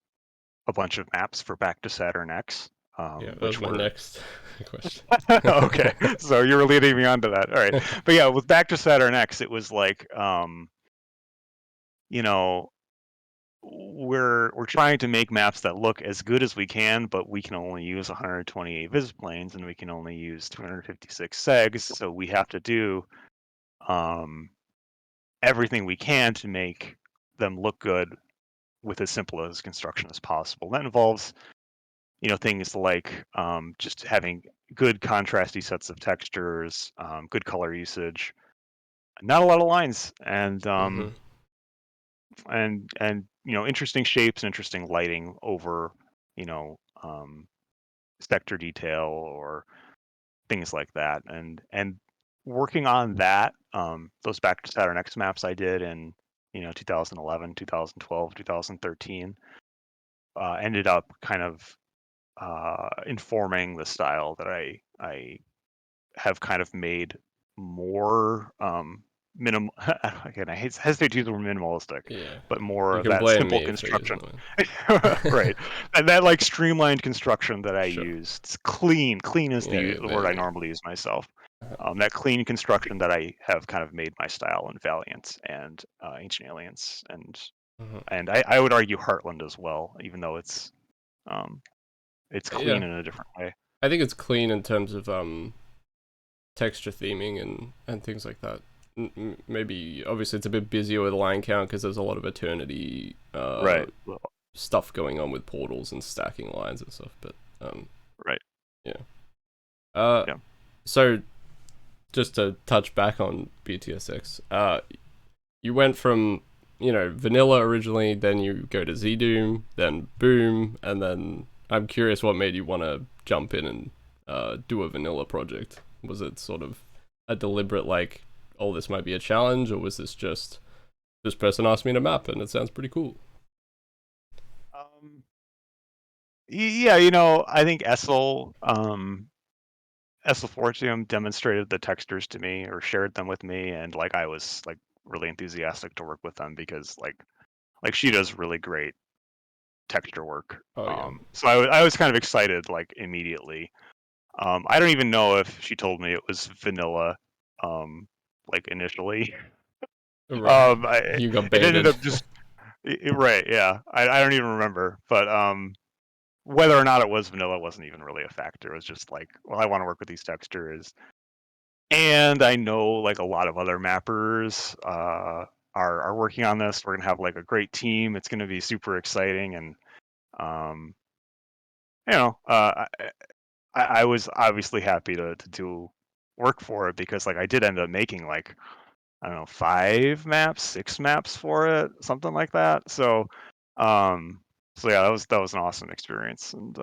a bunch of maps for Back to Saturn X, Yeah, that was which my were next question. okay. So you were leading me on to that. All right, but yeah, with Back to Saturn X, it was like you know we're trying to make maps that look as good as we can, but we can only use 128 visplanes and we can only use 256 segs, so we have to do um, everything we can to make them look good with as simple as construction as possible. That involves things like just having good contrasty sets of textures, good color usage, not a lot of lines, Hmm. and interesting shapes, interesting lighting over you know um, sector detail or things like that, and working on that, those Back to Saturn X maps I did in 2011, 2012, 2013 ended up kind of informing the style that I have kind of made more minimal. Again, I hesitate to use the word minimalistic, Yeah, but more you of can that blame simple me for using construction. them. Right, and that like streamlined construction that I Sure. use. It's clean. Clean is Yeah, yeah, the there word you I go. normally use myself. Uh-huh. That clean construction that I have kind of made my style in Valiant and Ancient Aliens, and Uh-huh. and I would argue Heartland as well, even though um, it's Yeah, clean in a different way. I think it's clean in terms of texture theming and things like that. Maybe obviously it's a bit busier with line count because there's a lot of eternity Right. stuff going on with portals and stacking lines and stuff. But Right. yeah. Uh, Yeah. so just to touch back on BTSX, you went from vanilla originally, then you go to Z Doom, then Boom, and then I'm curious what made you want to jump in and do a vanilla project? Was it sort of a deliberate like, oh, this might be a challenge, or was this just this person asked me to map and it sounds pretty cool? Um, yeah, I think Essel Fortium demonstrated the textures to me or shared them with me, and like I was like really enthusiastic to work with them because like she does really great texture work. Oh yeah. So I was kind of excited like immediately. I don't even know if she told me it was vanilla, like initially. Right. I, You got it ended baited. up just right, yeah. I don't even remember, but whether or not it was vanilla wasn't even really a factor. It was just like, well, I want to work with these textures, and I know like a lot of other mappers are working on this. We're gonna have like a great team. It's gonna be super exciting, and um, you know, I was obviously happy to do work for it because like I did end up making like I don't know 5 maps, 6 maps for it, something like that. Um, so yeah, that was an awesome experience, and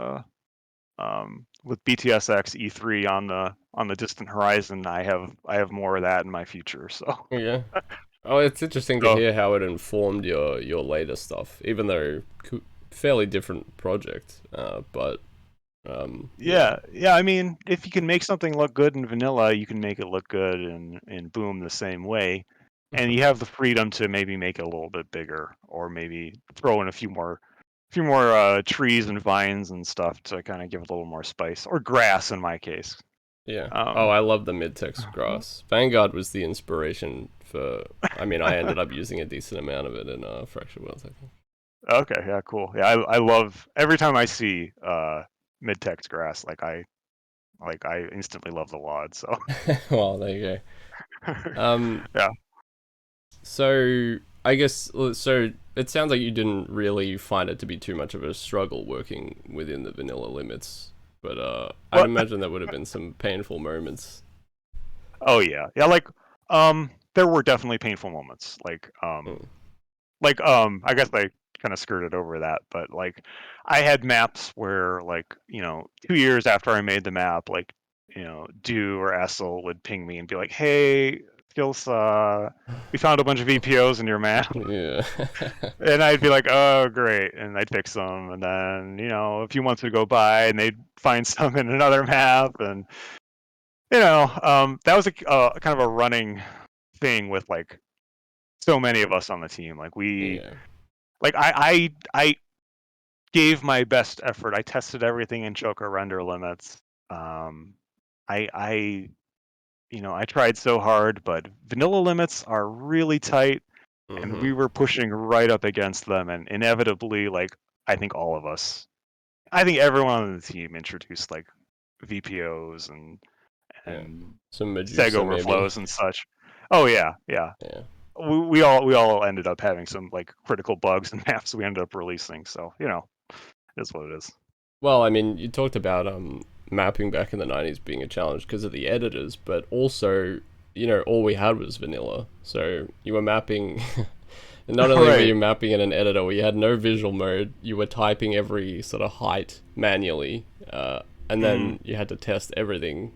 with BTSX E3 on the distant horizon, I have more of that in my future. So Yeah. Oh, it's interesting to so hear how it informed your later stuff, even though fairly different project. But yeah, yeah. I mean, if you can make something look good in vanilla, you can make it look good in Boom the same way, and you have the freedom to maybe make it a little bit bigger, or maybe throw in a few more trees and vines and stuff to kind of give it a little more spice, or grass in my case. yeah. Oh, Um, I love the mid-text grass. Vanguard was the inspiration for. I mean, I ended up using a decent amount of it in Fractured Worlds, I think. okay, yeah, cool. Yeah, I love every time I see mid-text grass, like I instantly love the wad. So Well, there you go. yeah. So I guess so. It sounds like you didn't really find it to be too much of a struggle working within the vanilla limits, but I'd Well, imagine there would have been some painful moments. oh yeah, yeah. There were definitely painful moments. Mm. I guess I kind of skirted over that, but like I had maps where like 2 years after I made the map, like Do or Essel would ping me and be like, "Hey, Skillsaw, we found a bunch of EPOs in your map," Yeah. and I'd be like, "Oh, great," and I'd fix them, and then a few months would go by, and they'd find some in another map, and that was a kind of a running thing with like so many of us on the team. Like Yeah. I gave my best effort. I tested everything in choker render limits. Um, I tried so hard, but vanilla limits are really tight, and Mm-hmm. we were pushing right up against them, and inevitably, like I think all of us, I think everyone on the team introduced like VPOs Yeah. and Some seg Medusa maybe. overflows and such. Oh yeah, yeah. Yeah. We all ended up having some like critical bugs and maps we ended up releasing. So it's what it is. Well, I mean, you talked about mapping back in the 90s being a challenge because of the editors, but also, all we had was vanilla. So you were mapping. Not only were Right. you mapping in an editor where you had no visual mode, you were typing every sort of height manually, and Mm. then you had to test everything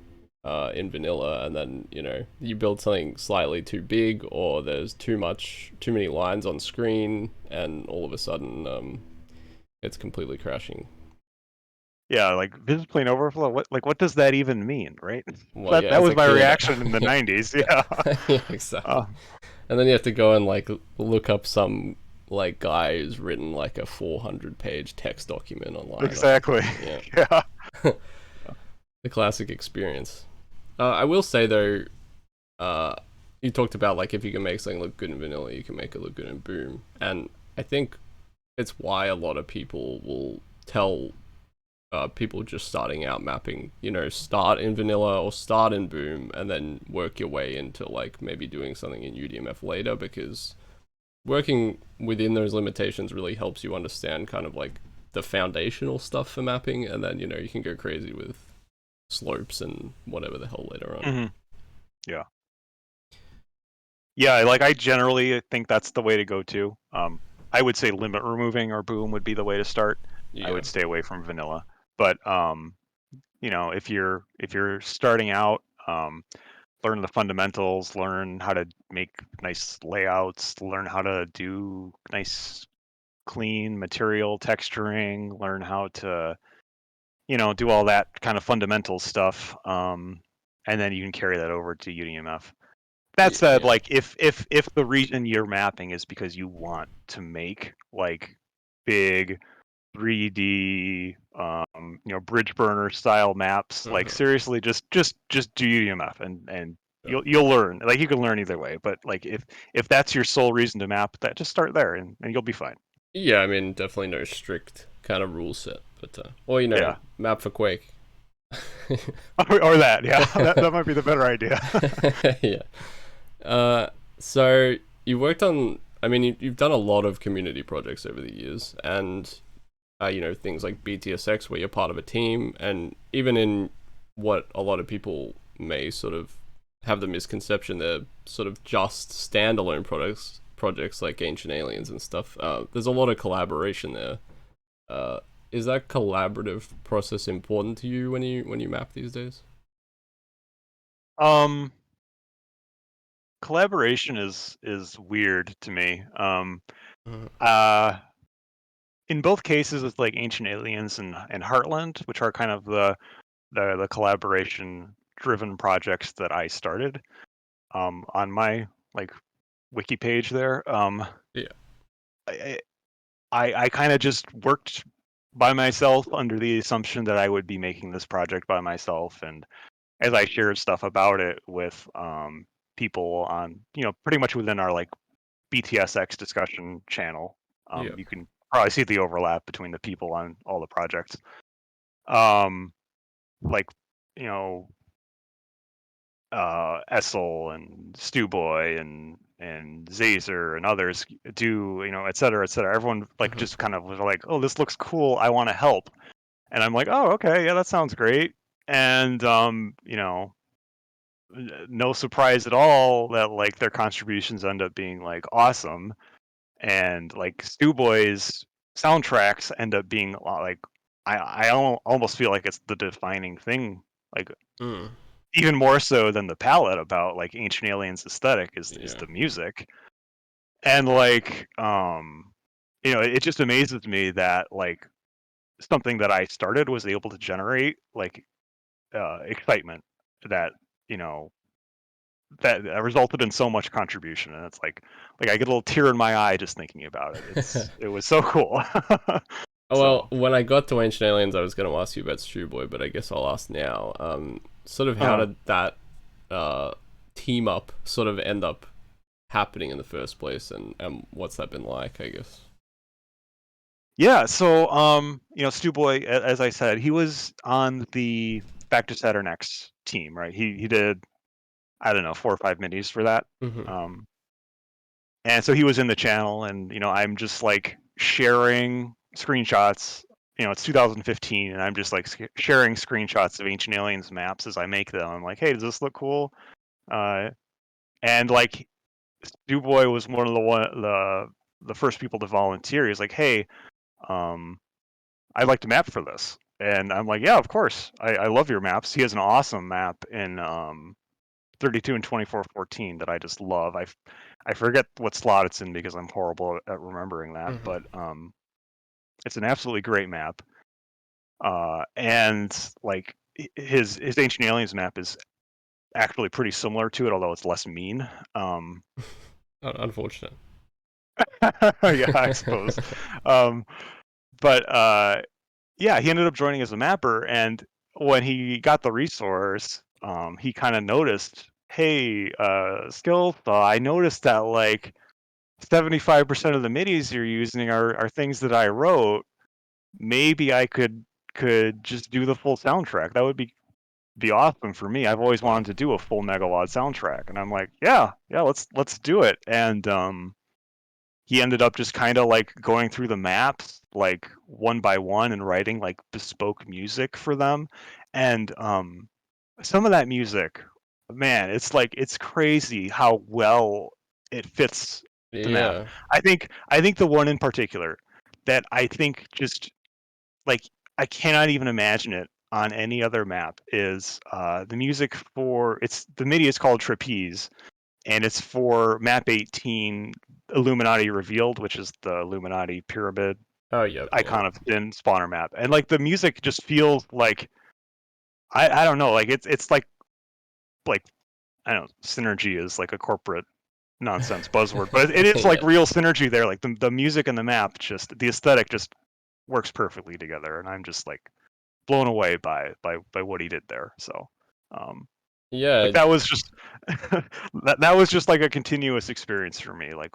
in vanilla, and then you build something slightly too big, or there's too many lines on screen, and all of a sudden, it's completely crashing. Yeah, like visplane overflow. What does that even mean, right? Well, That yeah, that as was a my kid, reaction in the yeah, '90s. Yeah. yeah, exactly. Uh, And then you have to go and like look up some like guy who's written like a 400-page text document online or exactly. something. Yeah, Yeah. the classic experience. I will say though, uh, you talked about like if you can make something look good in vanilla, you can make it look good in Boom, and I think it's why a lot of people will tell people just starting out mapping, start in vanilla or start in Boom, and then work your way into like maybe doing something in UDMF later, because working within those limitations really helps you understand kind of like the foundational stuff for mapping, and then you can go crazy with slopes and whatever the hell later on. Hmm. Yeah. Yeah. Like I generally think that's the way to go too. I would say limit removing or Boom would be the way to start. I Yeah. would stay away from vanilla, but if you're starting out, learn the fundamentals, learn how to make nice layouts, learn how to do nice clean material texturing, learn how to do all that kind of fundamental stuff, and then you can carry that over to UDMF. That said, Yeah. like if the reason you're mapping is because you want to make like big 3D, bridge burner style maps, like Uh-huh. seriously, just do UDMF, and Yeah. you'll learn. Like you can learn either way, but like if that's your sole reason to map, that just start there, and you'll be fine. Yeah, I mean, definitely no strict kind of rule set, but or Yeah, map for Quake. or that. Yeah, that might be the better idea. Yeah. Uh, so you worked on. I mean, you've done a lot of community projects over the years, and things like BTSX, where you're part of a team, and even in what a lot of people may sort of have the misconception they're sort of just standalone projects like Ancient Aliens and stuff. There's a lot of collaboration there. Uh, is that collaborative process important to you when you map these days? um, Collaboration is weird to me. Uh, Uh, in both cases, it's like Ancient Aliens and Heartland, which are kind of the collaboration driven projects that I started. On my like wiki page there, yeah. I I kind of just worked by myself under the assumption that I would be making this project by myself, and as I shared stuff about it with people on pretty much within our like BTSX discussion channel, Yeah. you can probably see the overlap between the people on all the projects. Um, like you know Essel and Stewboy and Zazer and others do, et cetera, et cetera. Everyone like Uh-huh. just kind of was like, "Oh, this looks cool. I want to help." And I'm like, "Oh, okay, yeah, that sounds great." And no surprise at all that like their contributions end up being like awesome, and like Stewboy's soundtracks end up being like almost feel like it's the defining thing, like Mm. even more so than the palette about like Ancient Aliens aesthetic is Yeah. the music. And like it just amazes me that like something that I started was able to generate like excitement that you know that resulted in so much contribution, and it's like I get a little tear in my eye just thinking about it. It was so cool. Oh, well, So when I got to Ancient Aliens, I was going to ask you about Stew Boy, but I guess I'll ask now. Sort of how uh, did that uh, team up sort of end up happening in the first place, and what's that been like, I guess? yeah, so Stewboy, as I said, he was on the Back to Saturn X team, right? He did, I don't know, 4 or 5 minis for that. Mm-hmm. Um, and so he was in the channel, and I'm just like sharing screenshots. It's 2015, and I'm just like sharing screenshots of Ancient Aliens maps as I make them. I'm like, hey, does this look cool? Uh, and like Dubois was one of the first people to volunteer. He's like, hey, um, I'd like to map for this. And I'm like, yeah, of course. I love your maps. He has an awesome map in 32 and 2414 that I just love. I forget what slot it's in because I'm horrible at remembering that, Mm-hmm. but it's an absolutely great map. And like his Ancient Aliens map is actually pretty similar to it, although it's less mean. Unfortunate. Yeah, I suppose. Um, but yeah, he ended up joining as a mapper, and when he got the resource, he kind of noticed, hey, Skillsaw, I noticed that like 75% of the midis you're using are things that I wrote. Maybe I could just do the full soundtrack. That would be awesome for me. I've always Wow. wanted to do a full megawatt soundtrack, and I'm like, yeah, let's do it. And he ended up just kind of like going through the maps like one by one and writing like bespoke music for them. And some of that music, man, it's crazy how well it fits the map. Yeah. I think the one in particular that I think just like I cannot even imagine it on any other map is the music for the MIDI is called Trapeze, and it's for map 18, Illuminati Revealed, which is the Illuminati pyramid Oh, yeah, yeah. icon of thin spawner map, and like the music just feels like I don't know, like it's like I don't know, synergy is like a corporate nonsense buzzword, but it is like Yeah. real synergy there. Like the music and the map, just the aesthetic just works perfectly together, and I'm just like blown away by what he did there. So, um, like Yeah, that was just that was just like a continuous experience for me. Like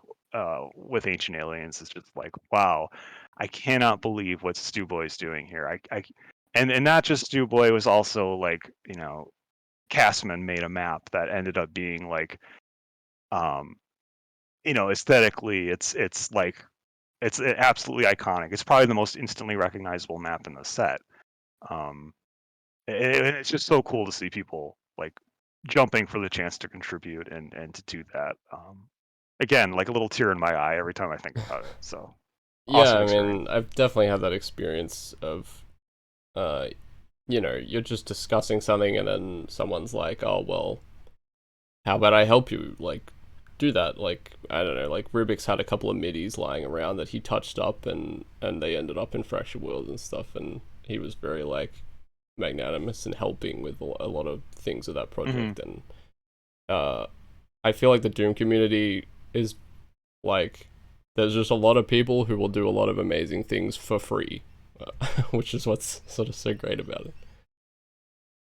with Ancient Aliens, it's just like wow, I cannot believe what Stu Boy's doing here. And not just Stu Boy, was also like Castman made a map that ended up being like um aesthetically it's like it's absolutely iconic. It's probably the most instantly recognizable map in the set. um and it's just so cool to see people like jumping for the chance to contribute and to do that. Again, like a little tear in my eye every time I think about it. So yeah. awesome I experience. mean, I've definitely had that experience of, uh, you're just discussing something, and then someone's like, "Oh, well, how about I help you? Like, do that." Like, I don't know. Like Rubik's had a couple of midis lying around that he touched up, and they ended up in Fractured World and stuff, and he was very like magnanimous in helping with a lot of things of that Hmm. project. And uh, I feel like the Doom community is like, there's just a lot of people who will do a lot of amazing things for free, which is what's sort of so great about it.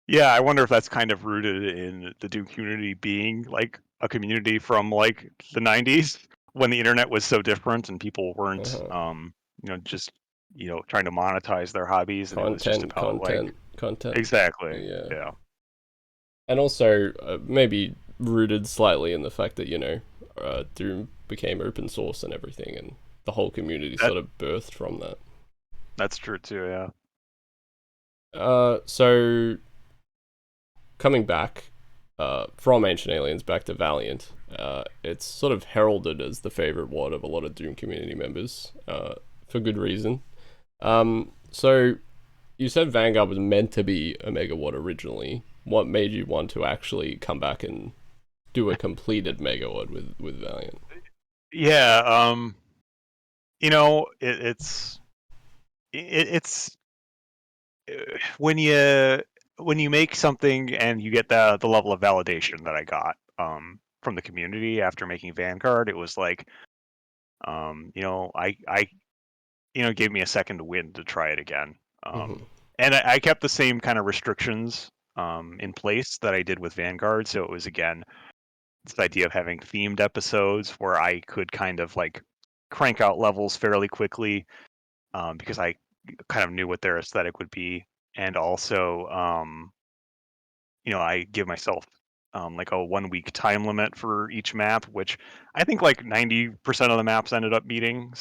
Yeah, I wonder if that's kind of rooted in the Doom community being like a community from like the 90s when the internet was so different and people weren't Uh-huh. just trying to monetize their hobbies, and it was just Content, about like content, content. exactly. Yeah. Yeah. And also, maybe rooted slightly in the fact that, Doom became open source and everything, and the whole community That sort of birthed from that. that's true too, yeah. So coming back, from Ancient Aliens back to Valiant, it's sort of heralded as the favorite WOD of a lot of Doom community members, for good reason. So you said Vanguard was meant to be a Mega WOD originally. What made you want to actually come back and do a completed Mega WOD with Valiant? Yeah, it's when you make something and you get the level of validation that I got from the community after making Vanguard. It was like I gave me a second wind to try it again. Mm-hmm. And I kept the same kind of restrictions in place that I did with Vanguard. So it was again this idea of having themed episodes where I could kind of like crank out levels fairly quickly, because I kind of knew what their aesthetic would be, and also I give myself like a 1 week time limit for each map, which I think like 90% of the maps ended up meeting.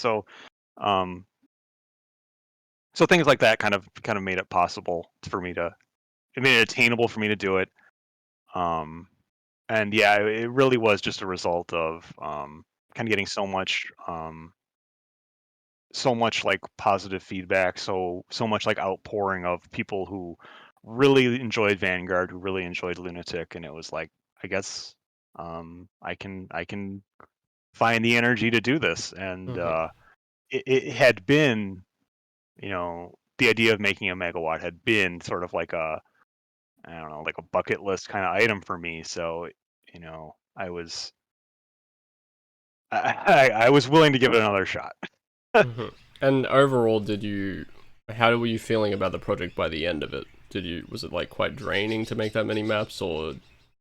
Um, so things like that kind of made it possible for me to it made it attainable for me to do it. Um, and yeah, it really was just a result of kind of getting so much like positive feedback, so much like outpouring of people who really enjoyed Vanguard, who really enjoyed Lunatic, and it was like, I guess I can find the energy to do this. And Mm-hmm. it had been, the idea of making a megawatt had been sort of like a, I don't know, like a bucket list kind of item for me. So, I was I was willing to give it another shot. Mm-hmm. And overall, how were you feeling about the project by the end of it? Was it like quite draining to make that many maps, or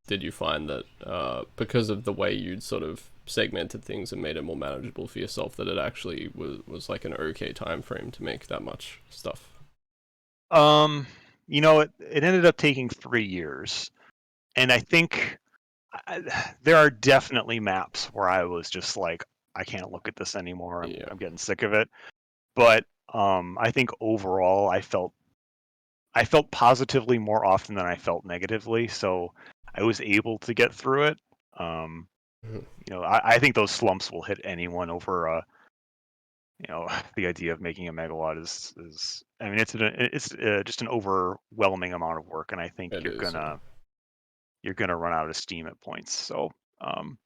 did you find that, because of the way you'd sort of segmented things and made it more manageable for yourself, that it actually was like an okay time frame to make that much stuff? Um, it ended up taking 3 years, and I think there are definitely maps where I was just like, I can't look at this anymore. I'm Yeah. I'm getting sick of it. But I think overall, I felt positively more often than I felt negatively, so I was able to get through it. Um, Mhm. I think those slumps will hit anyone over the idea of making a megawatt is I mean, it's just an overwhelming amount of work, and I think It you're is. gonna you're gonna run out of steam at points. So um,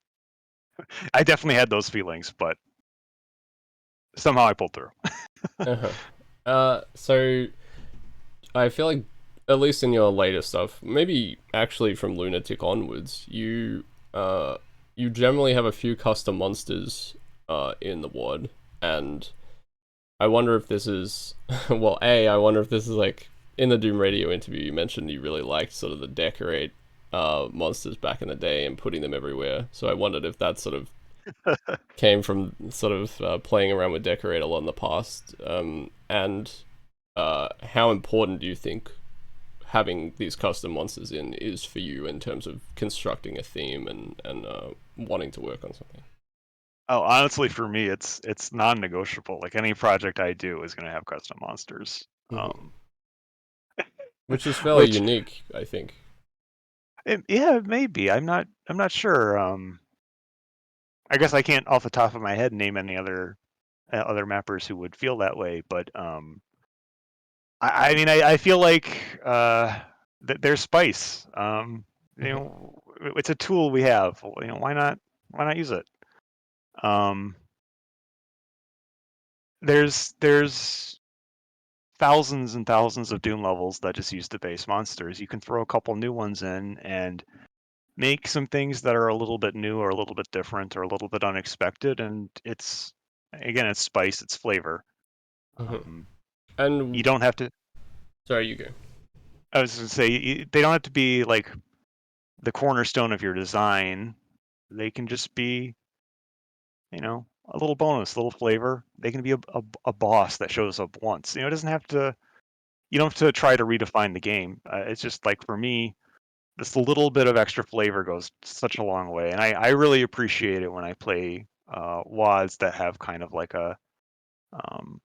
I definitely had those feelings, but somehow I pulled through. Uh-huh. So I feel like, at least in your later stuff, maybe actually from Lunatic onwards, you generally have a few custom monsters in the WOD, and I wonder if this is well, I wonder if this is like in the Doom Radio interview you mentioned you really liked sort of the decorate monsters back in the day and putting them everywhere. So I wondered if that sort of came from sort of playing around with decorate a lot in the past, and how important do you think having these custom monsters in is for you in terms of constructing a theme and wanting to work on something? Oh, honestly, for me, it's non-negotiable. Like any project I do is gonna have custom monsters. Mm-hmm. Um, Which is fairly which unique, I think. yeah, maybe. I'm not sure. I guess I can't off the top of my head name any other mappers who would feel that way, but I mean, I feel like there's spice. It's a tool we have. Why not use it? Um, there's thousands and thousands of Doom levels that just use the base monsters. You can throw a couple new ones in and make some things that are a little bit new or a little bit different or a little bit unexpected, and it's spice, it's flavor. Mm-hmm. Um, you And don't have to. sorry, you go. I was going to say they don't have to be like the cornerstone of your design. They can just be, a little bonus, a little flavor. They can be a boss that shows up once. It doesn't have to. You don't have to try to redefine the game. It's just like for me, this little bit of extra flavor goes such a long way, and I really appreciate it when I play WADs that have kind of like a um,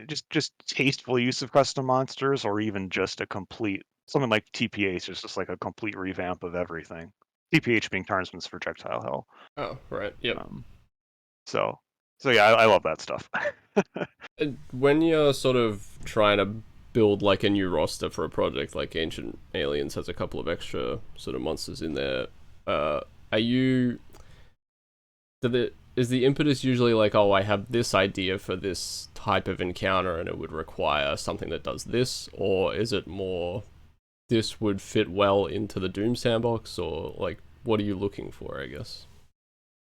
just tasteful use of custom monsters, or even just a complete something like TPH is just like a complete revamp of everything. TPH being Tarnsman's projectile hell. Oh, right. Yep. Um, so yeah, I love that stuff. When you're sort of trying to build like a new roster for a project like Ancient Aliens has a couple of extra sort of monsters in there, are you is the impetus usually like, oh, I have this idea for this type of encounter and it would require something that does this, or is it more this would fit well into the Doom sandbox, or like what are you looking for, I guess?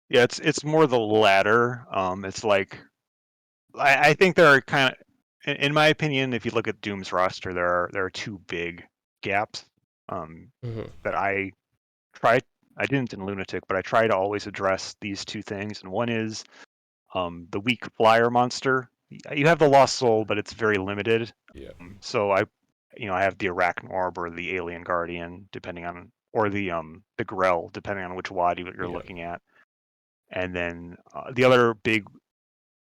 Yeah, it's more the latter. It's like I think there are kind of, in my opinion, if you look at Doom's roster, there are two big gaps Mm-hmm. that I try. I didn't in Lunatic, but I try to always address these two things. And one is the weak flyer monster. You have the Lost Soul, but it's very limited. Yeah. So I have the Arachnorb or the Alien Guardian, depending on, or the Grell, depending on which WAD you're Yeah. looking at. And then the other big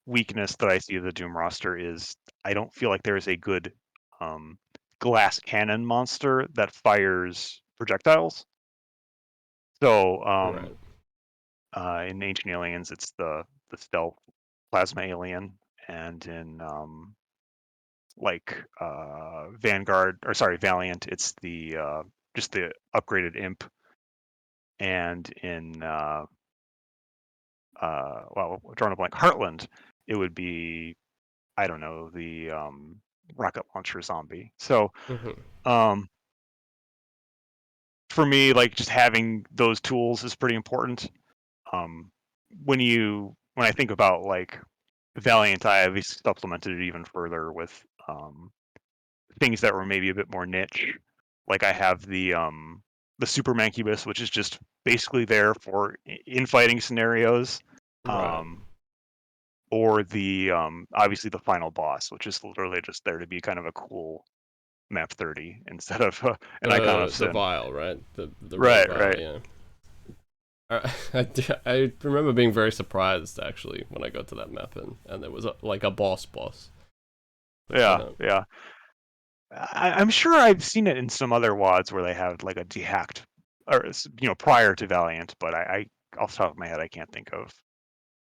weakness that I see of the Doom roster is I don't feel like there is a good um, glass cannon monster that fires projectiles. So Right. in Ancient Aliens, it's the stealth plasma alien, and in Vanguard, or sorry, Valiant, it's the just the upgraded imp, and in well, drawing a blank, Heartland, it would be, I don't know, the rocket launcher zombie. So Mm-hmm. um, for me, like just having those tools is pretty important. Um, when I think about like Valiant, I have supplemented it even further with things that were maybe a bit more niche. Like I have the Super Mancubus, which is just basically there for infighting scenarios. Right. Um, or the obviously the final boss, which is literally just there to be kind of a cool map 30 instead of an icon of The sin. vial, right? The red Right, vial, right. yeah. I remember being very surprised actually when I got to that map and there was like a boss. But Yeah, yeah. I'm sure I've seen it in some other WADs where they have like a dehacked, or prior to Valiant, but I off the top of my head I can't think of.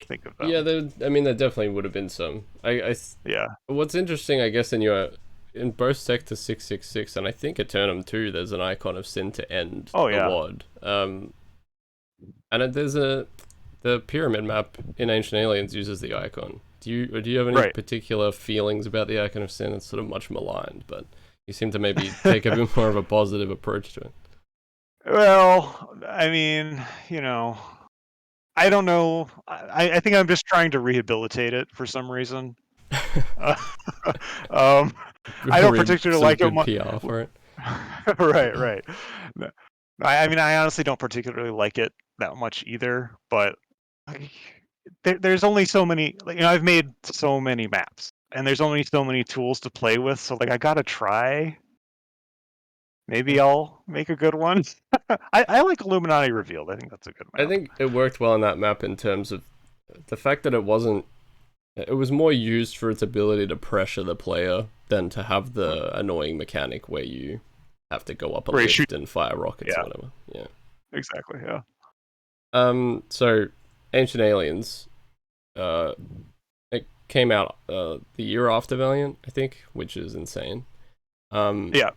think of Yeah, them. I mean, there definitely would have been some. Yeah. What's interesting, I guess, in both Sector 666 and I think Eternum too, there's an icon of Sin to end Oh the yeah. WAD. And there's the pyramid map in Ancient Aliens uses the icon. Do you have any Right. particular feelings about the icon of Sin? It's sort of much maligned, but you seem to maybe take a bit more of a positive approach to it. Well, I mean, I don't know. I think I'm just trying to rehabilitate it for some reason. Uh, um, I don't particularly Some like it. good PR for it. Right, right. No, I mean, I honestly don't particularly like it that much either. But like, there's only so many. Like, I've made so many maps, and there's only so many tools to play with. So like, I gotta try. Maybe I'll make a good one. I like Illuminati Revealed. I think that's a good I map. think it worked well on that map in terms of the fact that it was more used for its ability to pressure the player than to have the annoying mechanic where you have to go up a Where you shoot. lift and fire rockets or Yeah, whatever. Yeah. exactly. Yeah. So Ancient Aliens, uh, it came out the year after Valiant, I think, which is insane. Yeah.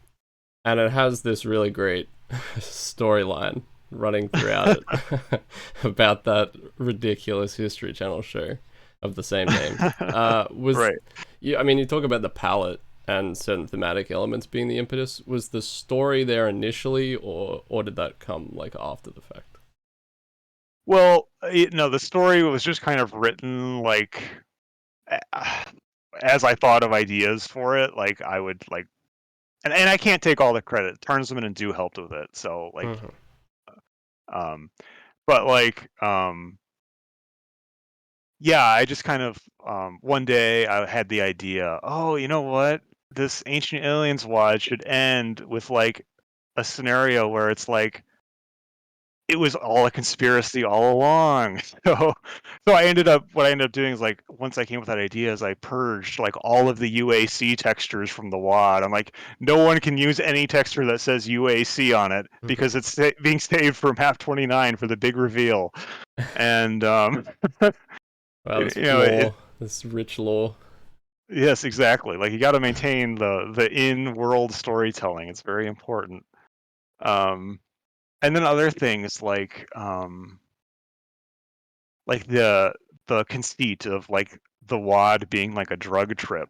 And it has this really great storyline running throughout it about that ridiculous History Channel show of the same name. Was Right. I mean, you talk about the palette and certain thematic elements being the impetus. Was the story there initially, or did that come like after the fact? Well, no, the story was just kind of written like as I thought of ideas for it. Like I would like, and I can't take all the credit. Turnsman and Do helped with it. So like, Mm-hmm. um, but like, yeah, I just kind of one day I had the idea. Oh, you know what? This Ancient Aliens watch should end with like a scenario where it's like it was all a conspiracy all along. So what I ended up doing is like once I came with that idea is I purged like all of the UAC textures from the WAD. I'm like, no one can use any texture that says UAC on it because Mm-hmm. it's being saved for map 29 for the big reveal. And Wow, this it lore, this rich lore. yes, exactly. Like you got to maintain the in-world storytelling. It's very important. Um, and then other things like the conceit of like the WAD being like a drug trip.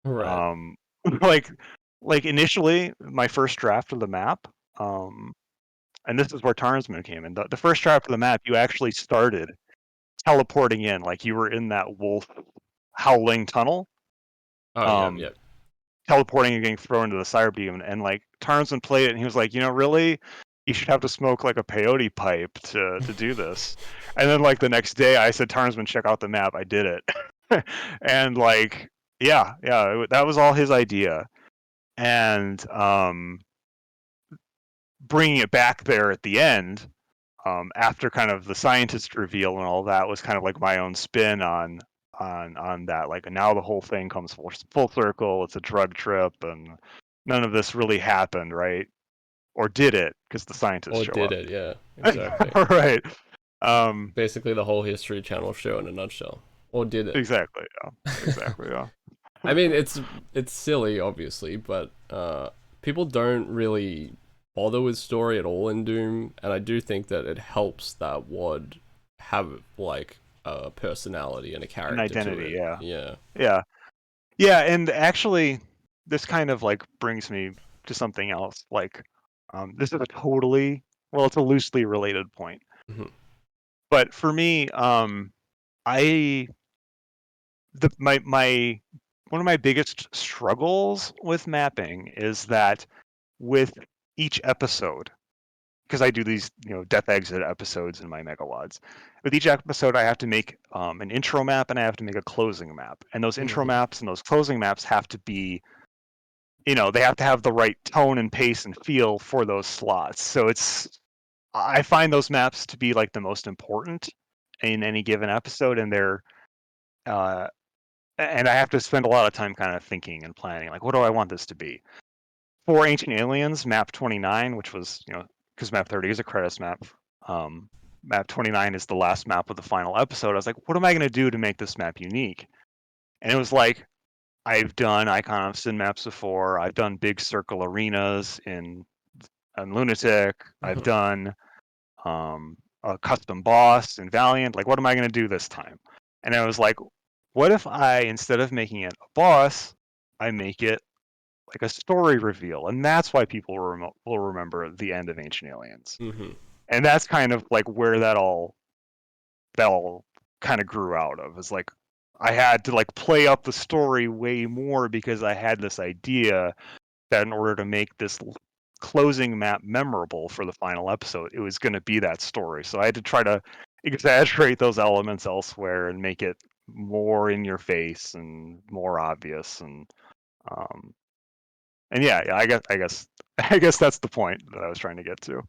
Right. Um, like like initially my first draft of the map, um, and this is where Tarnsman came in. The first draft of the map, you actually started teleporting in, like you were in that wolf howling tunnel, Oh yeah, um, yeah. teleporting and getting thrown into the Sire Beam. And like Tarnsman played it, and he was like, really, you should have to smoke like a peyote pipe to do this. And then like the next day, I said, Tarnsman, check out the map. I did it, and like yeah, that was all his idea. And bringing it back there at the end, after kind of the scientist reveal and all that, was kind of like my own spin on that. Like now the whole thing comes full circle. It's a drug trip, and none of this really happened, right? Or did it? Because the scientists Or show did up. it? Yeah, exactly. Right. Um, Basically, the whole History Channel show in a nutshell. Or did it? exactly. Yeah. Exactly. Yeah. I mean, it's silly, obviously, but people don't really bother with story at all in Doom, and I do think that it helps that WAD have like a personality and a An character to identity. it. Yeah. Yeah. Yeah. Yeah. And actually, this kind of like brings me to something else. Like, this is a totally, well, it's a loosely related point. Mhm. But for me, I the my one of my biggest struggles with mapping is that with each episode, because I do these death exit episodes in my megawads. With each episode, I have to make an intro map and I have to make a closing map, and those intro Mhm. maps and those closing maps have to be they have to have the right tone and pace and feel for those slots. So I find those maps to be like the most important in any given episode, and they're uh, and I have to spend a lot of time kind of thinking and planning, like, what do I want this to be? For Ancient Aliens, map 29, which was, because map 30 is a credits map, um, map 29 is the last map of the final episode, I was like, what am I going to do to make this map unique? And it was like, I've done Icon of Sin maps before. I've done big circle arenas in Lunatic. I've done a custom boss in Valiant. Like, what am I going to do this time? And I was like, what if I, instead of making it a boss, I make it like a story reveal? And that's why people will remember the end of Ancient Aliens. And that's kind of like where that all kind of grew out of. Is like, I had to like play up the story way more because I had this idea that in order to make this closing map memorable for the final episode, it was going to be that story. So I had to try to exaggerate those elements elsewhere and make it more in your face and more obvious. And yeah, I guess that's the point that I was trying to get to.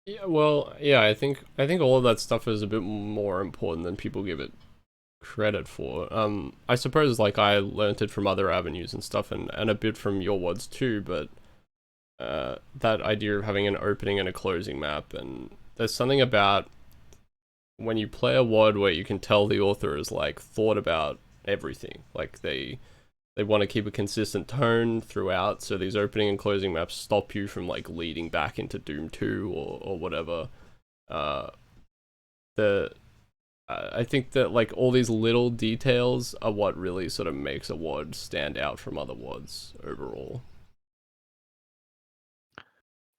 Yeah, well, yeah, I think all of that stuff is a bit more important than people give it credit for. I suppose like I learnt it from other avenues and stuff, and a bit from your words too, but that idea of having an opening and a closing map, and there's something about when you play a WOD where you can tell the author has like thought about everything. Like they want to keep a consistent tone throughout, so these opening and closing maps stop you from like leading back into Doom 2 or whatever. I think that like all these little details are what really sort of makes a WOD stand out from other WODs overall.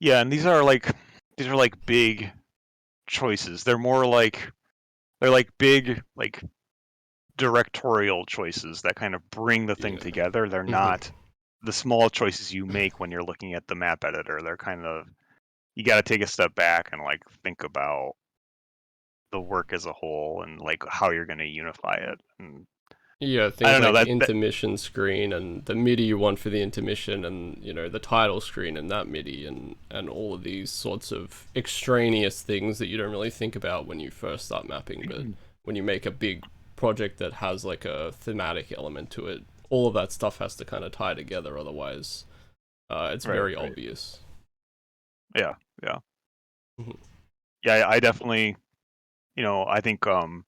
Yeah, and these are like big choices. They're like big like directorial choices that kind of bring the thing together. They're not the small choices you make when you're looking at the map editor. They're kind of, you got to take a step back and like think about the work as a whole and like how you're going to unify it. And Yeah, I things don't know like that intermission screen and the MIDI you want for the intermission, and you know the title screen and that MIDI, and all of these sorts of extraneous things that you don't really think about when you first start mapping, but when you make a big project that has like a thematic element to it, all of that stuff has to kind of tie together, otherwise it's very obvious. Yeah. Yeah, I definitely, I think kind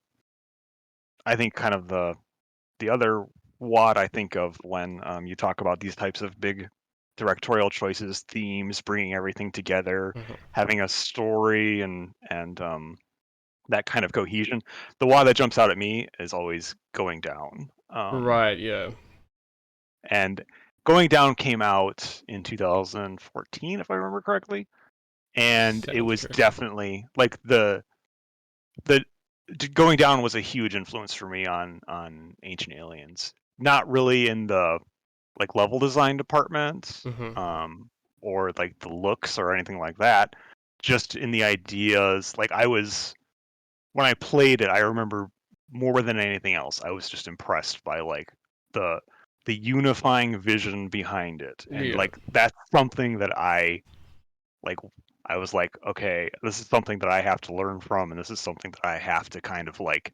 of the other what I think of when you talk about these types of big directorial choices, themes, bringing everything together, having a story, and that kind of cohesion. The why that jumps out at me is always Going Down. Right, yeah. And Going Down came out in 2014, if I remember correctly, and it was definitely like the Going Down was a huge influence for me on Ancient Aliens. Not really in the like level design department, or like the looks or anything like that. Just in the ideas. Like when I played it, I remember more than anything else, I was just impressed by like the unifying vision behind it, and like that's something that like I was like, okay, this is something that I have to learn from, and this is something that I have to kind of like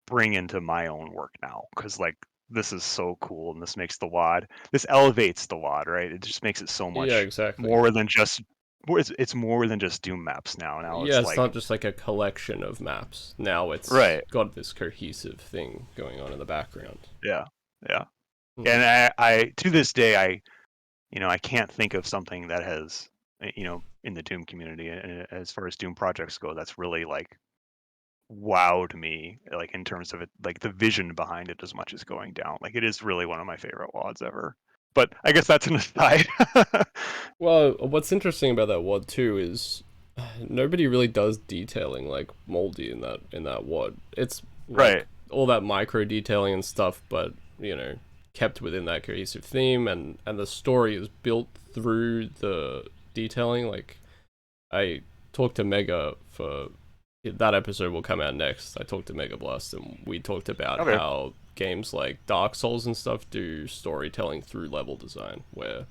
bring into my own work now, because like this is so cool, and this makes the WOD, this elevates the WOD, right? It just makes it so much exactly. more than just it's more than just Doom maps now. Now Yeah, it's it's like not just like a collection of maps. Now it's got this cohesive thing going on in the background. Yeah. And I to this day I can't think of something that has in the Doom community, as far as Doom projects go, that's really like wowed me, like in terms of it, like the vision behind it, as much as Going Down. Like it is really one of my favorite WODs ever. But I guess that's an aside. Well, what's interesting about that WOD too is nobody really does detailing like Moldy in that WOD. It's like all that micro detailing and stuff, but kept within that cohesive theme, and the story is built through the detailing. Like I talked to Mega for that episode will come out next. I talked to Mega Blast, and we talked about how games like Dark Souls and stuff do storytelling through level design, where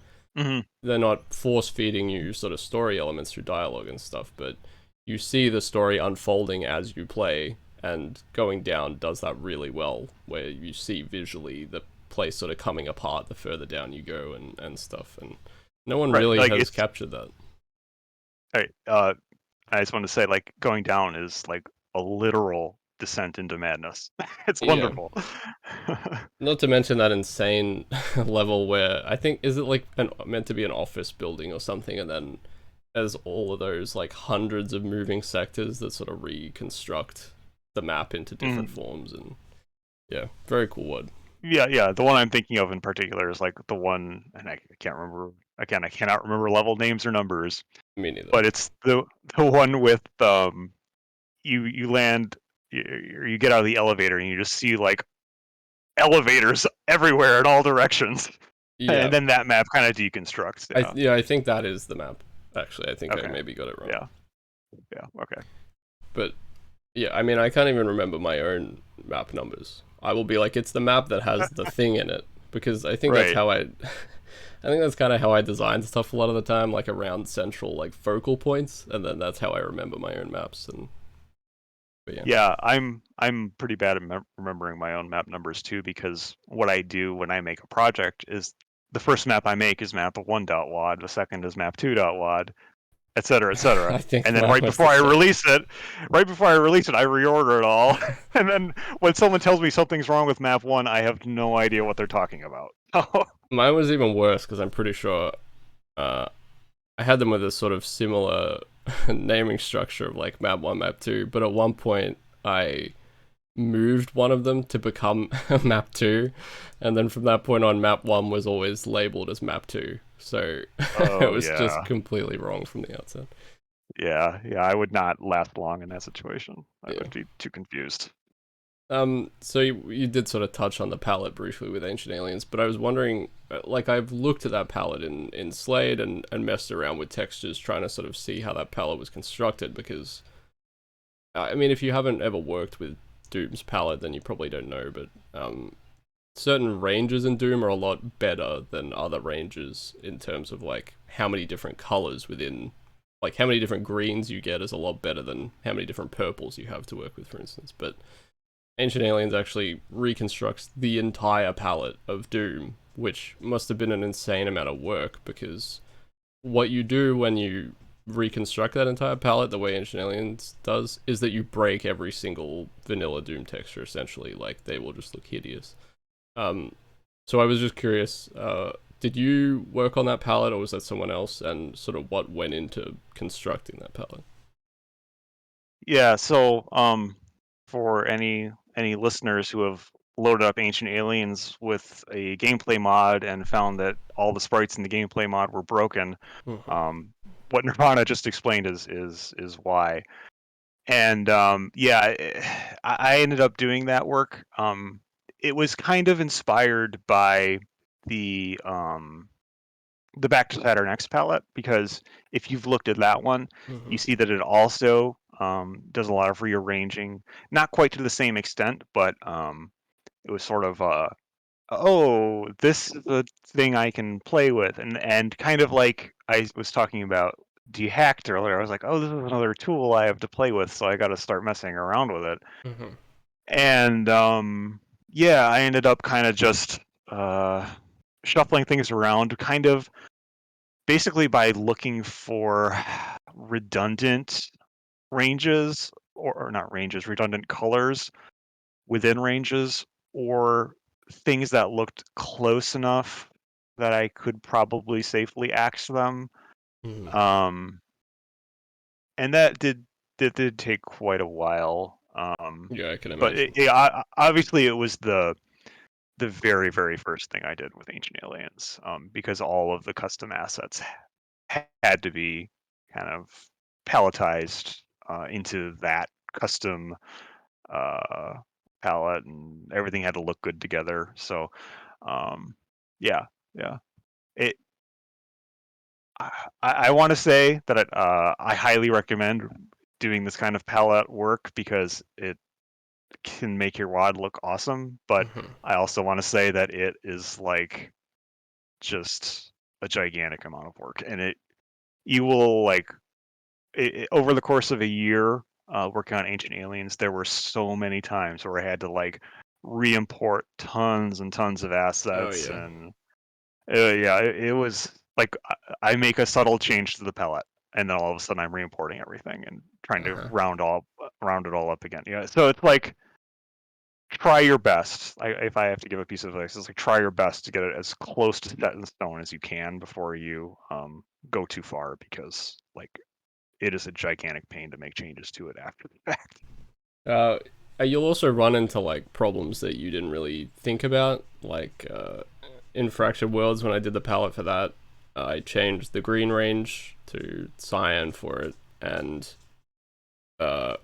they're not force feeding you sort of story elements through dialogue and stuff, but you see the story unfolding as you play, and Going Down does that really well, where you see visually the place sort of coming apart the further down you go and stuff, and no one really has captured that. I just want to say, like, going down is like a literal descent into madness. It's Yeah. wonderful. Not to mention that insane level where I think is it like meant to be an office building or something, and then there's all of those like hundreds of moving sectors that sort of reconstruct the map into different Mm. forms, and yeah, very cool word. Yeah. The one I'm thinking of in particular is like the one, and I can't remember. Again, I cannot remember level names or numbers, Me neither. but it's the one with you land, you get out of the elevator and you just see like elevators everywhere in all directions, Yeah, and then that map kind of deconstructs. Yeah. I think that is the map. Actually, I think I Okay. maybe got it wrong. Yeah. Yeah. Okay. But yeah, I mean, I can't even remember my own map numbers. I will be like, it's the map that has the thing in it, because I think that's Right. how I. I think that's kind of how I design stuff a lot of the time, like around central like focal points, and then that's how I remember my own maps. And but yeah, Yeah, I'm pretty bad at remembering my own map numbers too, because what I do when I make a project is the first map I make is map 1.wad, the second is map 2.wad, et cetera, et cetera. I think And then mine was the same. right before I release it, I reorder it all. And then when someone tells me something's wrong with map 1, I have no idea what they're talking about. Mine was even worse because I'm pretty sure uh, I had them with a sort of similar naming structure of like map one, map two, but at one point I moved one of them to become map two, and then from that point on, map one was always labeled as map two. So it Oh was just yeah. completely wrong from the outset. Yeah, I would not last long in that situation. I Yeah. would be too confused. So you did sort of touch on the palette briefly with Ancient Aliens, but I was wondering, like I've looked at that palette in Slade and messed around with textures, trying to sort of see how that palette was constructed, because I mean, if you haven't ever worked with Doom's palette, then you probably don't know, but certain ranges in Doom are a lot better than other ranges in terms of like how many different colors within, like how many different greens you get is a lot better than how many different purples you have to work with, for instance. But Ancient Aliens actually reconstructs the entire palette of Doom, which must have been an insane amount of work, because what you do when you reconstruct that entire palette the way Ancient Aliens does is that you break every single vanilla Doom texture essentially. Like they will just look hideous. Um, so I was just curious, did you work on that palette or was that someone else, and sort of what went into constructing that palette? Yeah, so for any listeners who have loaded up Ancient Aliens with a gameplay mod and found that all the sprites in the gameplay mod were broken, Mhm. what Nirvana just explained is why. And yeah, I ended up doing that work. It was kind of inspired by the um, the Back to Saturn X palette, because if you've looked at that one, you Mhm. see that it also does a lot of rearranging, not quite to the same extent, but it was sort of oh, this is a thing I can play with, and kind of like I was talking about dehacked earlier. I was like, oh, this is another tool I have to play with, so I got to start messing around with it. Mhm. And yeah, I ended up kind of just uh, shuffling things around, kind of basically by looking for redundant ranges, or not ranges, redundant colors within ranges, or things that looked close enough that I could probably safely axe them. Mhm. Um, and that did take quite a while. Yeah, I can But imagine. obviously it was the very very first thing I did with Ancient Aliens, because all of the custom assets had to be kind of palletized into that custom uh, palette, and everything had to look good together. So, um, yeah, yeah. It. I want to say that I highly recommend doing this kind of palette work because it can make your wad look awesome. But Mhm. I also want to say that it is like just a gigantic amount of work, and you will like over the course of a year working on Ancient Aliens, there were so many times where I had to like re-import tons and tons of Oh assets, yeah. and yeah, it was like I make a subtle change to the palette. and then all of a sudden I'm re-importing everything and trying to Uh-huh. round it all up again. So it's like try your best. If I have to give a piece of advice, it's like try your best to get it as close to set in stone as you can before you go too far, because like it is a gigantic pain to make changes to it after the fact. Uh, you'll also run into like problems that you didn't really think about, like in Fractured Worlds when I did the palette for that, I changed the green range to cyan for it, and uh,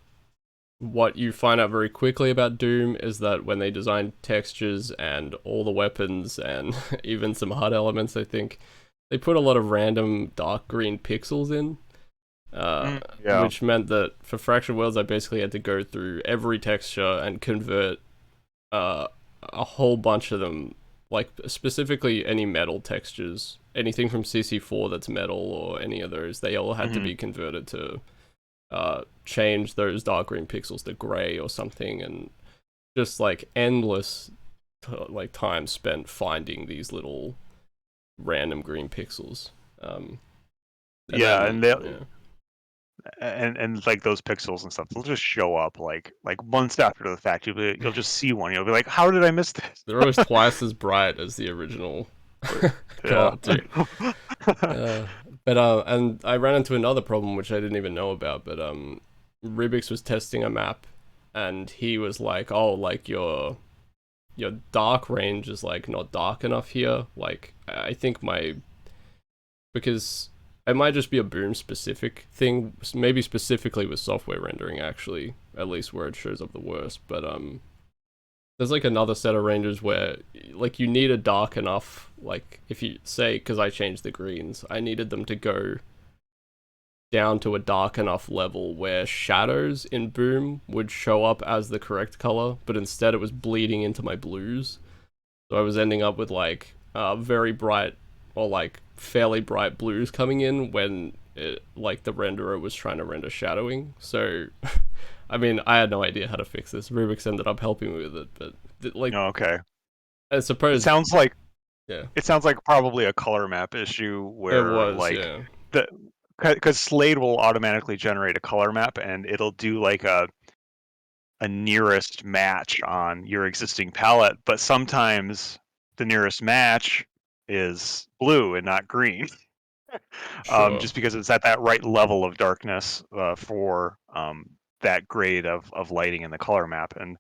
what you find out very quickly about Doom is that when they design textures and all the weapons and even some HUD elements, I think they put a lot of random dark green pixels in, Yeah. which meant that for Fractured Worlds, I basically had to go through every texture and convert a whole bunch of them, like specifically any metal textures, anything from CC4 that's metal or any of those, they all had to be converted to change those dark green pixels to gray or something, and just like endless like time spent finding these little random green pixels. And Yeah, then and and like those pixels and stuff, they'll just show up like months after the fact. You'll just see one. You'll be like, how did I miss this? they're always twice as bright as the original Yeah. color too. Uh, but and I ran into another problem which I didn't even know about. But Rubix was testing a map, and he was like, "Oh, like your dark range is like not dark enough here. Like I think because it might just be a Boom specific thing, maybe specifically with software rendering actually, at least where it shows up the worst. But there's like another set of ranges where like you need a dark enough, like if you say, because I changed the greens, I needed them to go down to a dark enough level where shadows in Boom would show up as the correct color, but instead it was bleeding into my blues. So I was ending up with like very bright or like fairly bright blues coming in when like the renderer was trying to render shadowing. So I mean, I had no idea how to fix this. Rubix ended up helping me with it, but like No, okay. I It suppose, sounds like yeah, probably a color map issue it where was, like yeah. the because Slade will automatically generate a color map, and it'll do like a nearest match on your existing palette, but sometimes the nearest match is blue and not green. Sure. Just because it's at that right level of darkness for that grade of lighting in the color map, and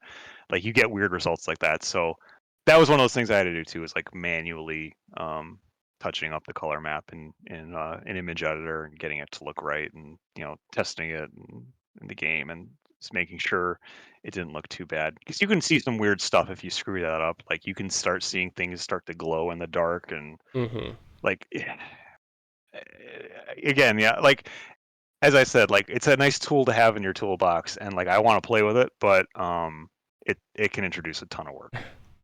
like you get weird results like that. So that was one of those things I had to do too, is like manually touching up the color map in an image editor and getting it to look right, and testing it in the game and just making sure it didn't look too bad, because you can see some weird stuff if you screw that up. Like you can start seeing things start to glow in the dark, and Mm-hmm. like again, yeah, like as I said, like it's a nice tool to have in your toolbox, and like I want to play with it, but it can introduce a ton of work.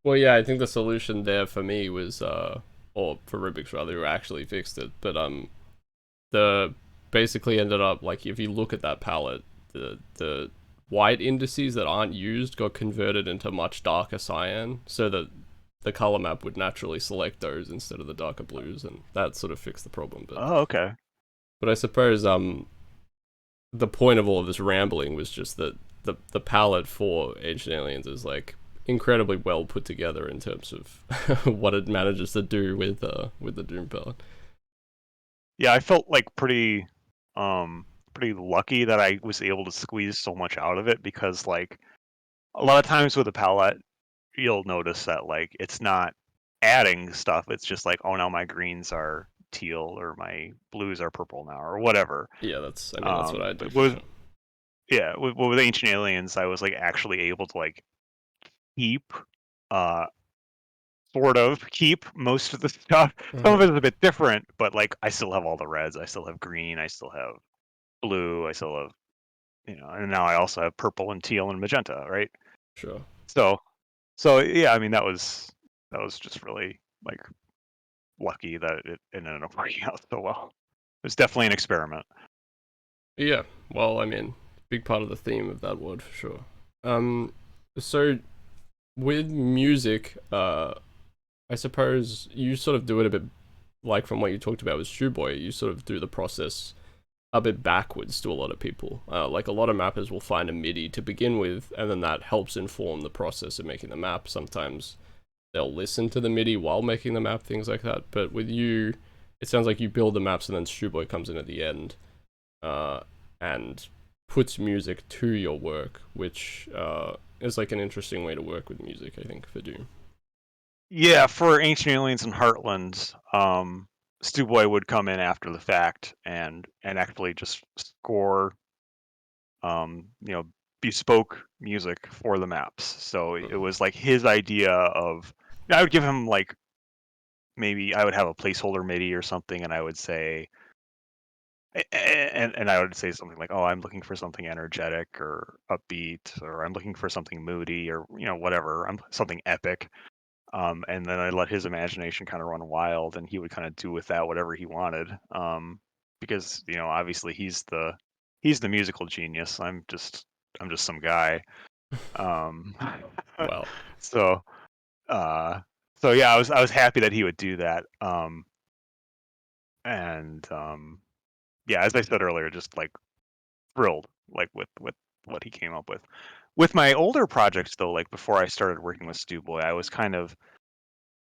Well, yeah, I think the solution there for me was, or for Rubik's rather, who actually fixed it. But the basically ended up like if you look at that palette, the white indices that aren't used got converted into much darker cyan, so that the color map would naturally select those instead of the darker blues, and that sort of fixed the problem. Oh, okay. But I suppose the point of all of this rambling was just that the palette for Ancient Aliens is like incredibly well put together in terms of what it manages to do with the Doom palette. Yeah, I felt like pretty lucky that I was able to squeeze so much out of it, because like a lot of times with a palette, you'll notice that like it's not adding stuff. It's just like, oh, now my greens are teal or my blues are purple now or whatever. Yeah, I mean that's what I do But for sure. with Ancient Aliens, I was like actually able to like keep uh sort of keep most of the stuff. Some of Uh-huh. it is a bit different, but like I still have all the reds, I still have green, I still have blue, I still have and now I also have purple and teal and magenta, right? Sure. So yeah, I mean that was just really like lucky that it ended up working out so well. It was definitely an experiment. Yeah. Well, I mean, big part of the theme of that word for sure. Um, so with music, I suppose you sort of do it a bit like from what you talked about with Shoeboy. You sort of do the process a bit backwards to a lot of people. Like a lot of mappers will find a MIDI to begin with, and then that helps inform the process of making the map. Sometimes they'll listen to the MIDI while making the map, things like that. But with you, it sounds like you build the maps and then Shoeboy comes in at the end and puts music to your work, which is like an interesting way to work with music, I think, for Doom. Yeah, for Ancient Aliens and Heartland, Stu Boy would come in after the fact and actually just score, bespoke music for the maps. So it was like his idea of. I would give him like, maybe I would have a placeholder MIDI or something, and I would say, and I would say something like, "Oh, I'm looking for something energetic or upbeat, or I'm looking for something moody, or whatever. I'm something epic." And then I let his imagination kind of run wild, and he would kind of do with that whatever he wanted. Because obviously he's the musical genius. I'm just some guy. Well, So yeah, I was happy that he would do that. And yeah, as I said earlier, just like thrilled like with what he came up with. With my older projects though, like before I started working with Stu Boy, I was kind of,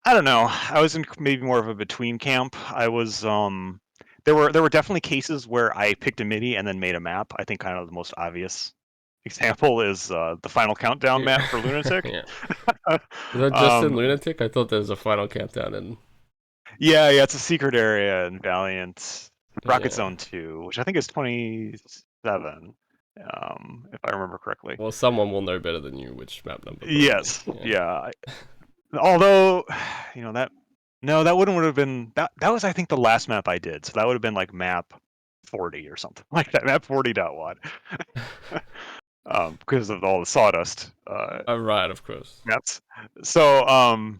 I don't know, I was in maybe more of a between camp. I was there were definitely cases where I picked a MIDI and then made a map. I think kind of the most obvious example is the Final Countdown map for Lunatic. yeah. Is that just in Lunatic? I thought there was a final countdown in. Yeah, it's a secret area in Valiant, Rocket Yeah. Zone 2, which I think is 27, if I remember correctly. Well, someone will know better than you which map number. Probably. Yes, yeah. Although, that wouldn't would have been that was, I think, the last map I did, so that would have been like map 40 or something like that, map 40.1. Because of all the sawdust. Right, of course. Maps. So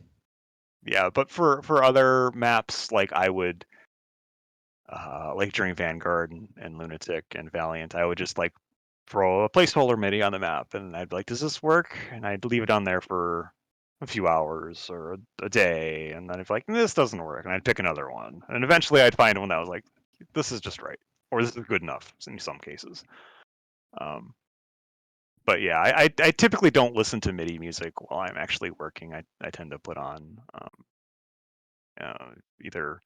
yeah, but for other maps, like I would like during Vanguard and Lunatic and Valiant, I would just like throw a placeholder MIDI on the map, and I'd be like, does this work? And I'd leave it on there for a few hours or a day, and then I'd be like, this doesn't work, and I'd pick another one, and eventually I'd find one that was like, this is just right, or this is good enough in some cases. But yeah, I typically don't listen to MIDI music while I'm actually working. I tend to put on either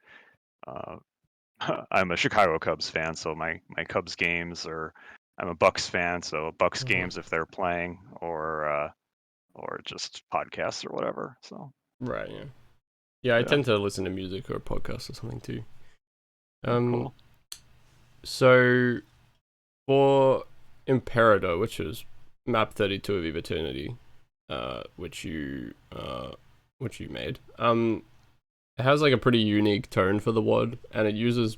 I'm a Chicago Cubs fan, so my Cubs games, or I'm a Bucks fan, so Bucks games if they're playing, or just podcasts or whatever. So right, yeah. I tend to listen to music or a podcast or something too. Cool. So for Imperador, which is map 32 of Eve Eternity, which you made, it has like a pretty unique tone for the WOD, and it uses,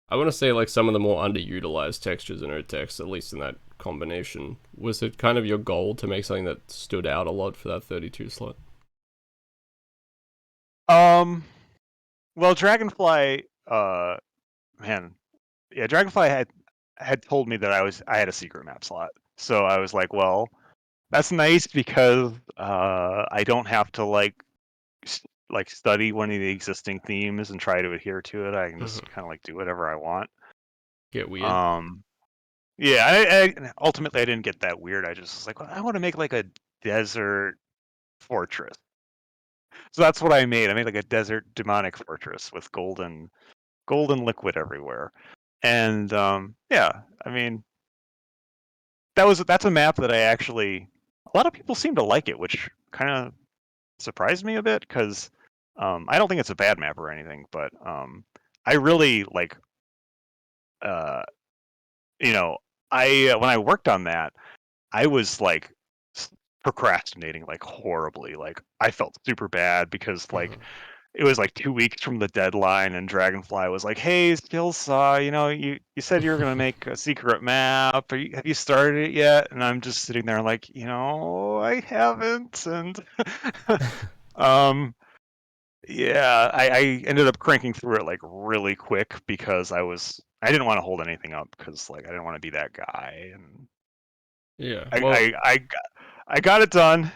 I want to say, like some of the more underutilized textures in OTEX, at least in that combination. Was it kind of your goal to make something that stood out a lot for that 32 slot? Well, Dragonfly, man, yeah, Dragonfly had told me that I had a secret map slot, so I was like, well, that's nice because I don't have to like study one of the existing themes and try to adhere to it. I can just kind of like do whatever I want. Get weird. Yeah, I ultimately I didn't get that weird. I just was like, well, I want to make like a desert fortress. So that's what I made. I made like a desert demonic fortress with golden liquid everywhere. And yeah, I mean, that's a map that I actually, a lot of people seem to like it, which kind of surprised me a bit, because I don't think it's a bad map or anything, but I really like, when I worked on that, I was like procrastinating like horribly. Like I felt super bad because like it was like 2 weeks from the deadline, and Dragonfly was like, "Hey, Skillsaw, you said you were gonna make a secret map. Have you started it yet?" And I'm just sitting there like, I haven't. And yeah, I ended up cranking through it like really quick because I didn't want to hold anything up, because like I didn't want to be that guy. And Yeah. Well, I got it done.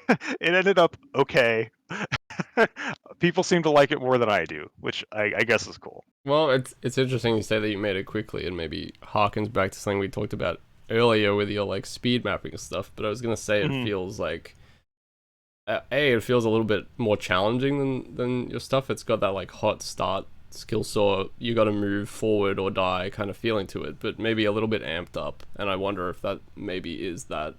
It ended up okay. People seem to like it more than I do, which I guess is cool. Well, it's interesting you say that you made it quickly, and maybe harkens back to something we talked about earlier with your like speed mapping and stuff. But I was gonna say it Mhm. feels like it feels a little bit more challenging than your stuff. It's got that like hot start skill saw, you got to move forward or die kind of feeling to it, but maybe a little bit amped up. And I wonder if that maybe is that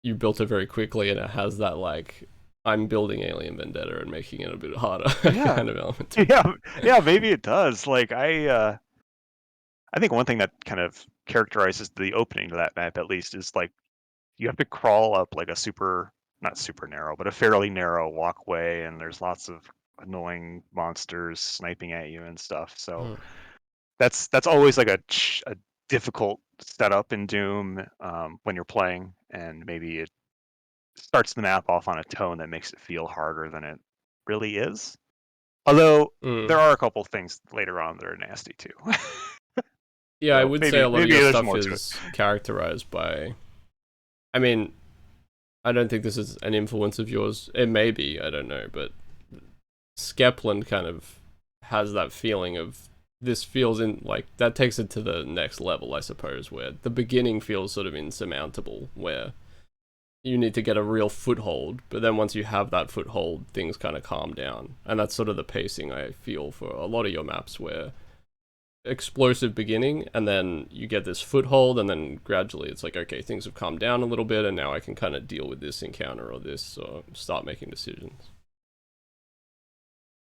you built it very quickly and it has that like I'm building Alien Vendetta and making it a bit harder Yeah, kind of element to it. yeah, maybe it does. Like I think one thing that kind of characterizes the opening to that map, at least, is like you have to crawl up like a not super narrow, but a fairly narrow walkway, and there's lots of annoying monsters sniping at you and stuff. So Mm. that's always like a difficult setup in Doom when you're playing, and maybe it starts the map off on a tone that makes it feel harder than it really is. Although Mm. there are a couple things later on that are nasty too. Yeah, I So would say maybe a lot of maybe your there's stuff more to it. is characterized by. I mean, I don't think this is an influence of yours. It may be, I don't know, but Skepland kind of has that feeling of this feels in like that takes it to the next level, I suppose, where the beginning feels sort of insurmountable, where you need to get a real foothold, but then once you have that foothold, things kind of calm down. And that's sort of the pacing I feel for a lot of your maps, where explosive beginning and then you get this foothold and then gradually it's like, okay, things have calmed down a little bit and now I can kind of deal with this encounter or this or start making decisions.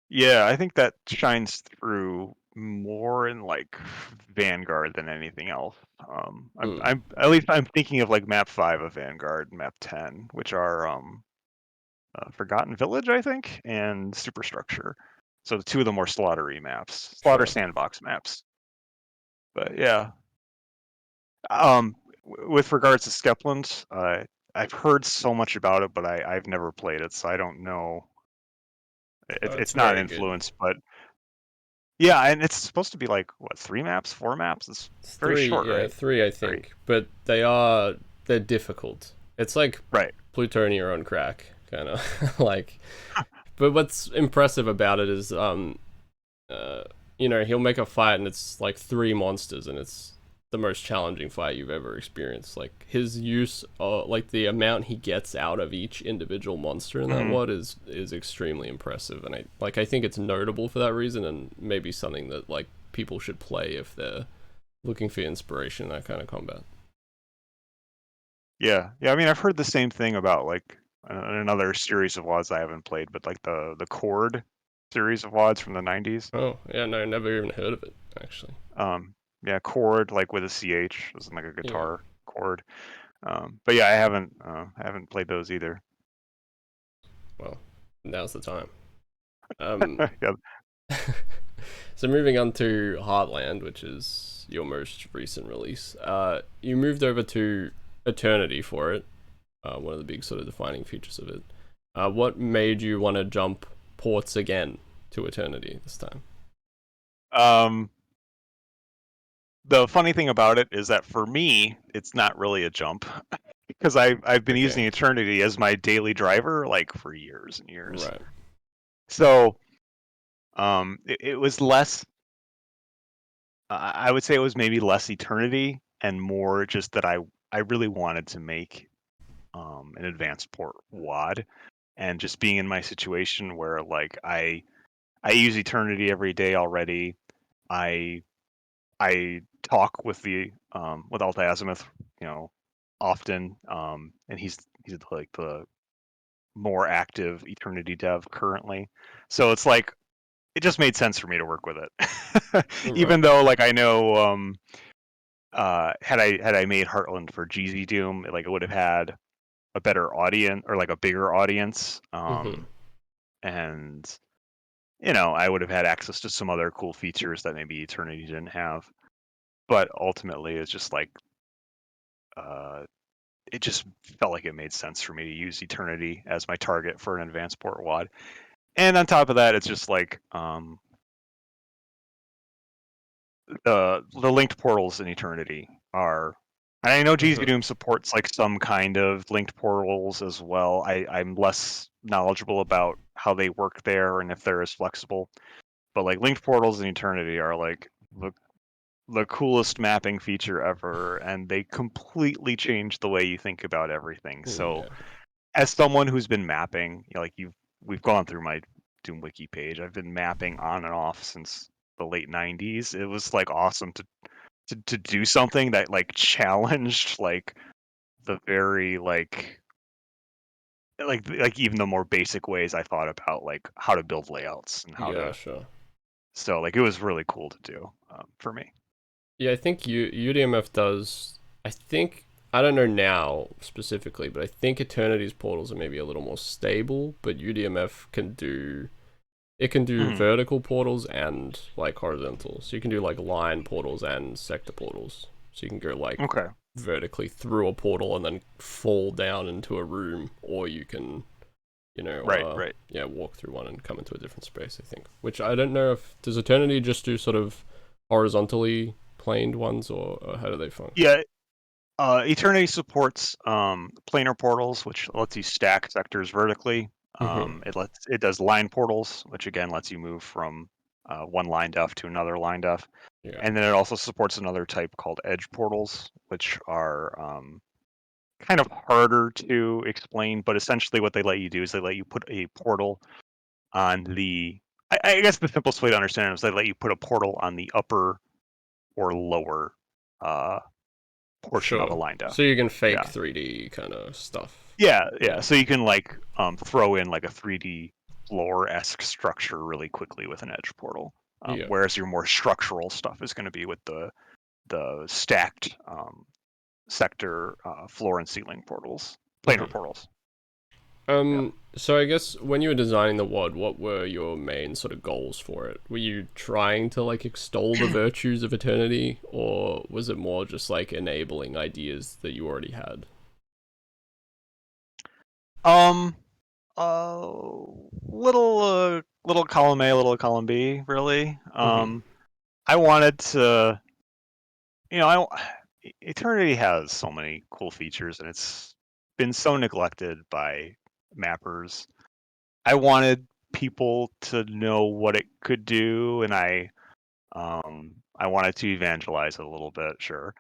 Yeah, I think that shines through more in like Vanguard than anything else. Mm. I'm at least I'm thinking of like map 5 of Vanguard, and map 10, which are Forgotten Village, I think, and Superstructure. So the two of the more slaughtery maps, slaughter Sure. sandbox maps. But yeah, um, with regards to Skepland, I've heard so much about it, but I've never played it, so I don't know. It's It's not very good. influenced, but yeah, and it's supposed to be like what, 3 maps, 4 maps? It's It's very three, short, yeah, right? three I 3. think, but they're difficult. It's like Right. Plutonia on crack, kind of like. But what's impressive about it is, uh, he'll make a fight and it's like three monsters and it's the most challenging fight you've ever experienced. Like his use, like the amount he gets out of each individual monster in that Hmm. WOD is extremely impressive, and I think it's notable for that reason, and maybe something that like people should play if they're looking for inspiration in that kind of combat. Yeah, yeah. I mean, I've heard the same thing about like another series of WADs I haven't played, but like the Chord series of WADs from the 90s. Oh yeah, no, never even heard of it actually. Yeah, Chord like with a CH, as in like a Yeah, guitar chord. But yeah, I haven't played those either. well, now's the time. Um, Yeah. so moving on to Heartland, which is your most recent release. You moved over to Eternity for it. One of the big sort of defining features of it. What made you want to jump ports again to Eternity this time? Um, the funny thing about it is that for me, it's not really a jump because I've been Okay, using Eternity as my daily driver like for years and years. right. So it was less. I would say it was maybe less Eternity and more just that I really wanted to make an advanced port WAD, and just being in my situation where like I use Eternity every day already. I I talk with Alt Azimuth, you know, often, and he's like the more active Eternity dev currently. So it's like it just made sense for me to work with it, Right. even though like I know had I made Heartland for GZ Doom, like it would have had a better audience or like a bigger audience, Mm-hmm. and I would have had access to some other cool features that maybe Eternity didn't have. But ultimately, it's just like uh, it just felt like it made sense for me to use Eternity as my target for an advanced port WAD. And on top of that, it's just like the linked portals in Eternity are. And I know GZ Mm-hmm. Doom supports like some kind of linked portals as well. I'm less knowledgeable about how they work there and if they're as flexible. But like linked portals in Eternity are like the coolest mapping feature ever, and they completely change the way you think about everything. So Yeah. as someone who's been mapping, we've gone through my Doom Wiki page. I've been mapping on and off since the late 90s. It was like awesome to do something that like challenged like the very like even the more basic ways I thought about like how to build layouts and how Yeah, to. sure. So like it was really cool to do for me. Yeah, I think UDMF does. I think I don't know now specifically, but I think Eternity's portals are maybe a little more stable. But UDMF can do it can do Mhm. vertical portals and like horizontal. So you can do like line portals and sector portals. So you can go like Okay. vertically through a portal and then fall down into a room, or you can Right. Right. yeah, walk through one and come into a different space. I think, which I don't know if does Eternity just do sort of horizontally planed ones, or how do they function? Yeah. Eternity supports planar portals, which lets you stack sectors vertically. Mm-hmm. It does line portals, which again lets you move from one line def to another line def. Yeah. And then it also supports another type called edge portals, which are kind of harder to explain, but essentially what they let you do is they let you put a portal on the. I guess the simplest way to understand it is they let you put a portal on the upper or lower uh, portion of a Sure. line So def. you can fake Yeah. 3D kind of stuff. Yeah, yeah. Yeah. So you can like throw in like a 3D floor-esque structure really quickly with an edge portal. Yeah. Whereas your more structural stuff is going to be with the stacked sector floor and ceiling portals, planar Mm-hmm. portals. Yeah. So I guess when you were designing the WOD, what were your main sort of goals for it? Were you trying to like extol the virtues of Eternity, or was it more just like enabling ideas that you already had? Um. Little column A, little column B. Really. Mm-hmm. I wanted to. Eternity has so many cool features, and it's been so neglected by mappers. I wanted people to know what it could do, and I wanted to evangelize it a little bit, sure.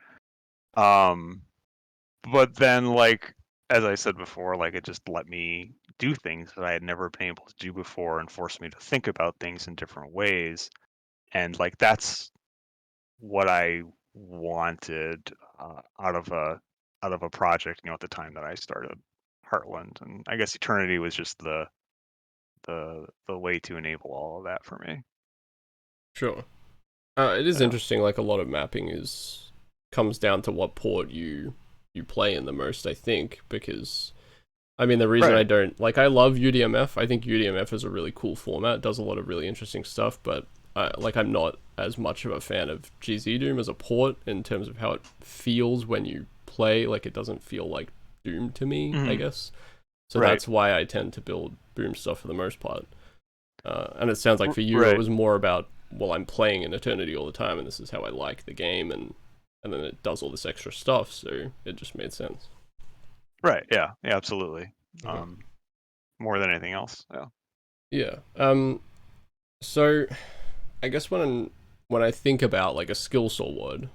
Um, but then like as I said before, like it just let me do things that I had never been able to do before and forced me to think about things in different ways. And like that's what I wanted out of a project, at the time that I started Heartland. And I guess Eternity was just the way to enable all of that for me. Sure. It is Yeah. interesting. Like a lot of mapping is comes down to what port you play in the most. I think because I mean the reason I Right. don't like I love UDMF. I think UDMF is a really cool format. It does a lot of really interesting stuff, but like I'm not as much of a fan of GZ Doom as a port in terms of how it feels when you play. Like it doesn't feel like Doom to me, I Mhm. guess. So Right. that's why I tend to build Boom stuff for the most part. And it sounds like for you, it Right. was more about, well, I'm playing in Eternity all the time, and this is how I like the game, and then it does all this extra stuff, so it just made sense. Right. Yeah. Yeah. Absolutely. Mhm. More than anything else. Yeah. Yeah. So I guess when I think about like a Skillsaw word,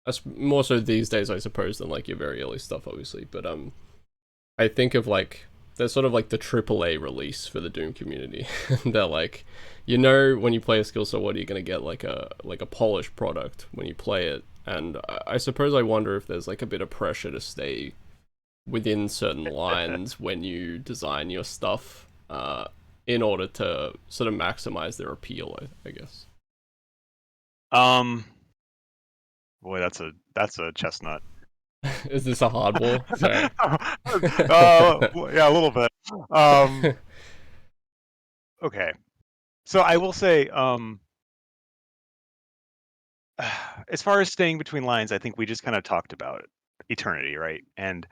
that's more so these days, I suppose, than like your very early stuff, obviously. But I think of like they're sort of like the AAA release for the Doom community. They're like, when you play a skill set, what are you gonna get like a polished product when you play it? And I suppose I wonder if there's like a bit of pressure to stay within certain lines when you design your stuff, in order to sort of maximize their appeal. I guess. Um. Boy, that's a chestnut. Is this a hardball? Sorry. Yeah, a little bit. Um. Okay. So I will say, as far as staying between lines, I think we just kind of talked about Eternity, right? And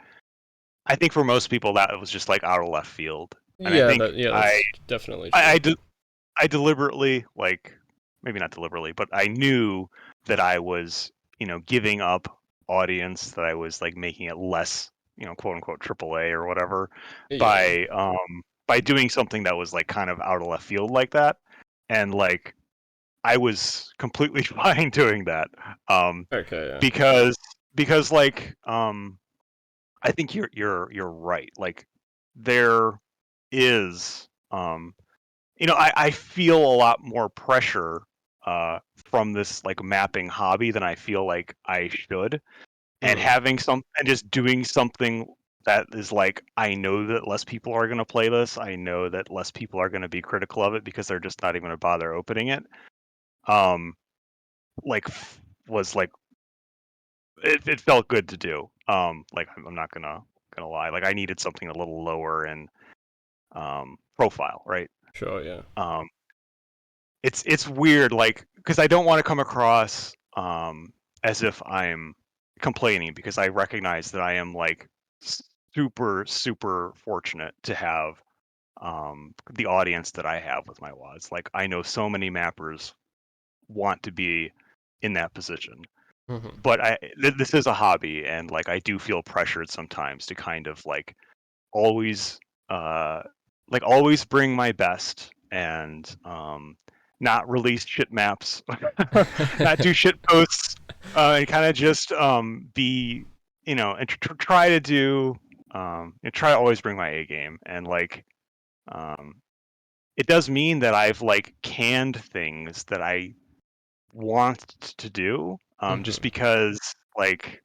I think for most people that was just like out of left field. And I Yeah, think that's definitely I, true. I, de- I deliberately, like, maybe not deliberately, but I knew that I was, giving up audience, that I was like making it less, quote unquote AAA or whatever Yeah. by by doing something that was like kind of out of left field like that, and like I was completely fine doing that, Okay, yeah. because like I think you're right. Like there is I feel a lot more pressure from this like mapping hobby than I feel like I should. And Mm. having some and just doing something that is like I know that less people are going to play this. I know that less people are going to be critical of it because they're just not even going to bother opening it. Um like was like it felt good to do. Like I'm not gonna lie. Like I needed something a little lower in profile, right? Sure, yeah. Um it's weird, like because I don't want to come across as if I'm complaining, because I recognize that I am like super fortunate to have the audience that I have with my wads. Like I know so many mappers want to be in that position, Hmm. but this is a hobby, and like I do feel pressured sometimes to kind of always uh always bring my best, and not release shit maps, not do shit posts, and kind of just be and try to do and try to always bring my A game. And like um it does mean that I've like canned things that I want to do, just Hmm. because like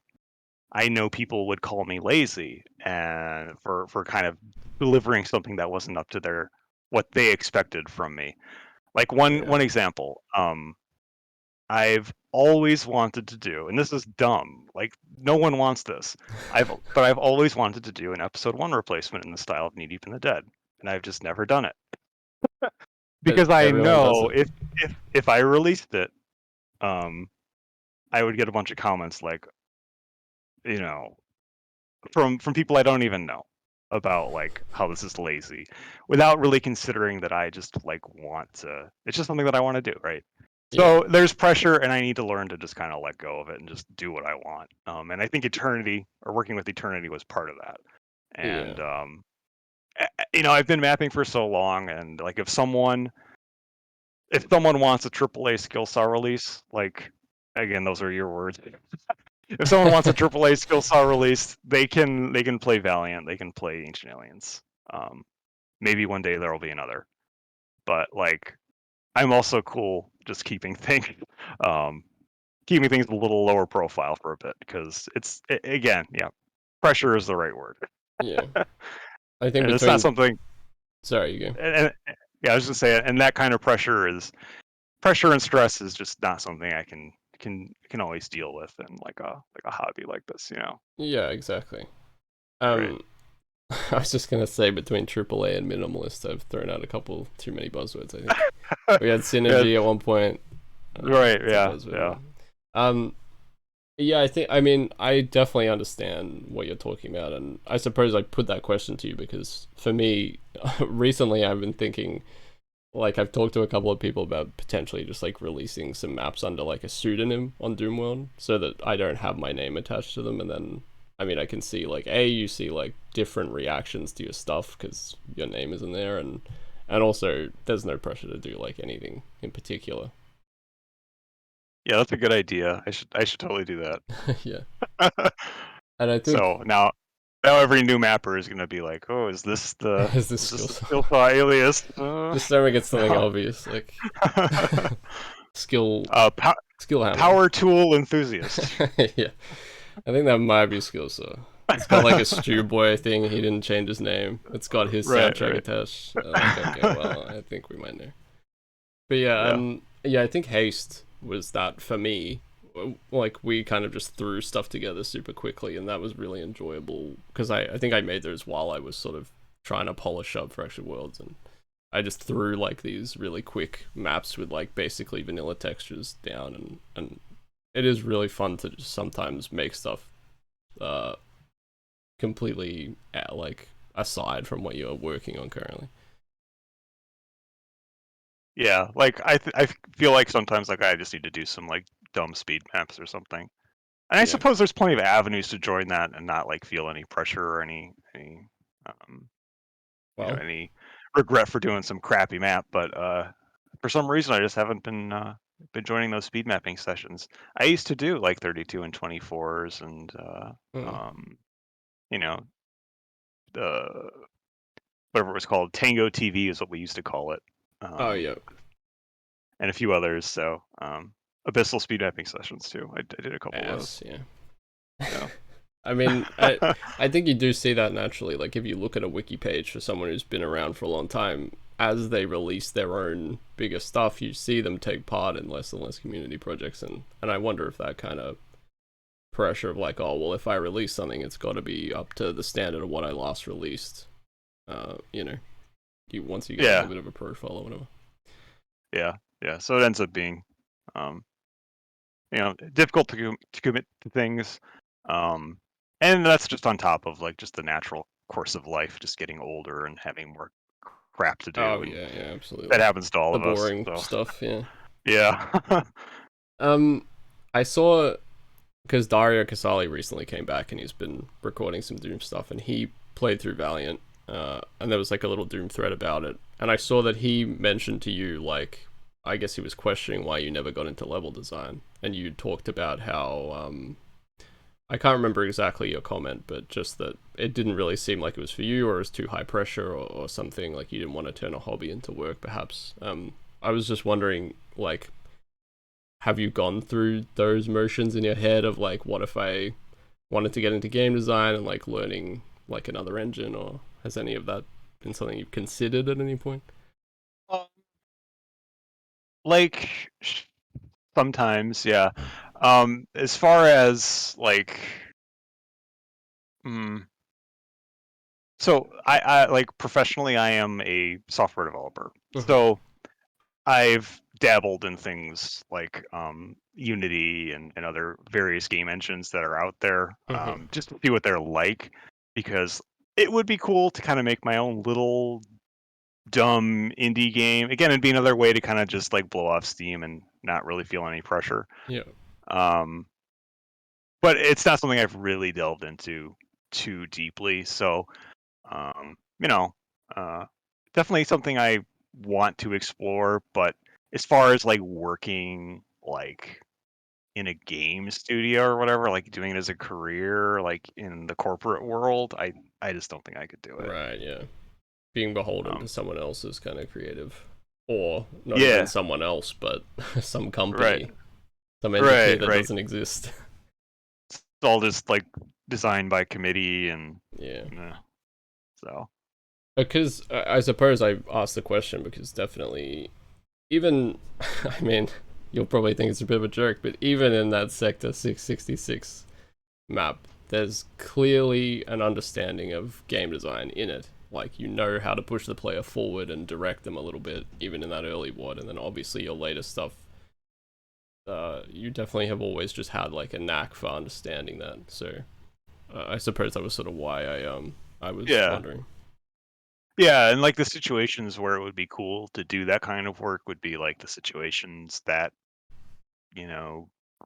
I know people would call me lazy, and for kind of delivering something that wasn't up to their what they expected from me. Like Yeah. one example, I've always wanted to do, and this is dumb. Like no one wants this. I've always wanted to do an episode 1 replacement in the style of Knee Deep in the Dead, and I've just never done it But because I everyone does know it. if I released it, um, I would get a bunch of comments like, you know, from people I don't even know about like how this is lazy, without really considering that I just like want to. It's just something that I want to do, right? Yeah. So there's pressure, and I need to learn to just kind of let go of it and just do what I want. And I think Eternity, or working with Eternity, was part of that. Yeah. And I've been mapping for so long, and like if someone wants a AAA Skillsaw release, like again, those are your words. If someone wants a AAA Skillsaw release, they can play Valiant, they can play Ancient Aliens. Um, Maybe one day there will be another, but like I'm also cool just um, keeping things a little lower profile for a bit, because again, yeah, pressure is the right word, Yeah. I think and it's not between. something. Sorry, you go. Yeah, I was just saying, and that kind of pressure and stress is just not something I can always deal with in like a hobby like this. Yeah, exactly. Right. Um, I was just gonna say between AAA and minimalist, I've thrown out a couple too many buzzwords. I think we had Yeah. synergy at one point. Right. It's a Yeah. buzzword. Yeah. Um, yeah, I mean, I definitely understand what you're talking about, and I suppose I put that question to you because for me, recently I've been thinking, like, I've talked to a couple of people about potentially just like releasing some maps under like a pseudonym on Doomworld so that I don't have my name attached to them, and then I mean, I can see like you see like different reactions to your stuff because your name is in there, and also there's no pressure to do like anything in particular. Yeah. That's a good idea. I should totally do Yeah, that. and I think So now every new mapper is gonna be like, oh, is this the is this is this skill the set? Skillsaw alias? Just so we get something No. obvious like skill uh, skill hammer. power tool enthusiast. Yeah, I think that might be Skillsaw. It's got like a Stew Boy thing. He didn't change his name. It's got his Right. soundtrack Right. attached. Like, okay, well, I think we might know. But yeah, Yeah. yeah, I think Haste was that for me. Like we kind of just threw stuff together super quickly, and that was really enjoyable because I think I made those while I was sort of trying to polish up Fractured Worlds, and I just threw like these really quick maps with like basically vanilla textures down, and it is really fun to just sometimes make stuff uh completely like aside from what you're working on currently. Yeah. Like I feel like sometimes like I just need to do some like dumb speed maps or something. And I Yeah. suppose there's plenty of avenues to join that and not like feel any pressure or any um Well, any. regret for doing some crappy map, but for some reason I just haven't been joining those speed mapping sessions. I used to do like 32 and 24s and you know, the whatever it was called, Tango TV is what we used to call it. Oh yeah. And a few others. So Abyssal speed mapping sessions too. I did a couple of those. Yeah. Yeah. I mean, I think you do see that naturally. Like if you look at a wiki page for someone who's been around for a long time, as they release their own bigger stuff, you see them take part in less and less community projects, and I wonder if that kind of pressure of like, oh well, if I release something, it's got to be up to the standard of what I last released. You know, once you get a little bit of a profile or whatever. Yeah. So it ends up being, difficult to commit to things, and that's just on top of like just the natural course of life, just getting older and having more crap to do. Oh yeah, absolutely. That happens to all of us. The boring stuff, yeah. Yeah. I saw, because Dario Casali recently came back and he's been recording some Doom stuff, and he played through Valiant, and there was like a little Doom thread about it, and I saw that he mentioned to you, like, I guess he was questioning why you never got into level design, and you talked about how, I can't remember exactly your comment, but just that it didn't really seem like it was for you, or it was too high pressure, or something, like you didn't want to turn a hobby into work, perhaps. I was just wondering, like, have you gone through those motions in your head of like, what if I wanted to get into game design and like learning like another engine, or has any of that been something you've considered at any point? Like sometimes, yeah. As far as like, so I like professionally, I am a software developer. So I've dabbled in things like Unity and other various game engines that are out there, just to see what they're like, because it would be cool to kind of make my own little dumb indie game. Again, it'd be another way to kind of just like blow off steam and not really feel any pressure. Yeah. But it's not something I've really delved into too deeply. So, definitely something I want to explore. But as far as like working like in a game studio or whatever, like doing it as a career, like in the corporate world, I just don't think I could do it. Right. Yeah. Being beholden to someone else's kind of creative, or not even someone else, but some company, some entity that doesn't exist. It's all just like designed by committee and so. Because I suppose I asked the question because definitely, even, I mean, you'll probably think it's a bit of a joke, but even in that Sector 666 map, there's clearly an understanding of game design in it. Like, you know how to push the player forward and direct them a little bit, even in that early WOD, and then obviously your later stuff, you definitely have always just had like a knack for understanding that. So I suppose that was sort of why I was wondering. Yeah, and like the situations where it would be cool to do that kind of work would be like the situations that,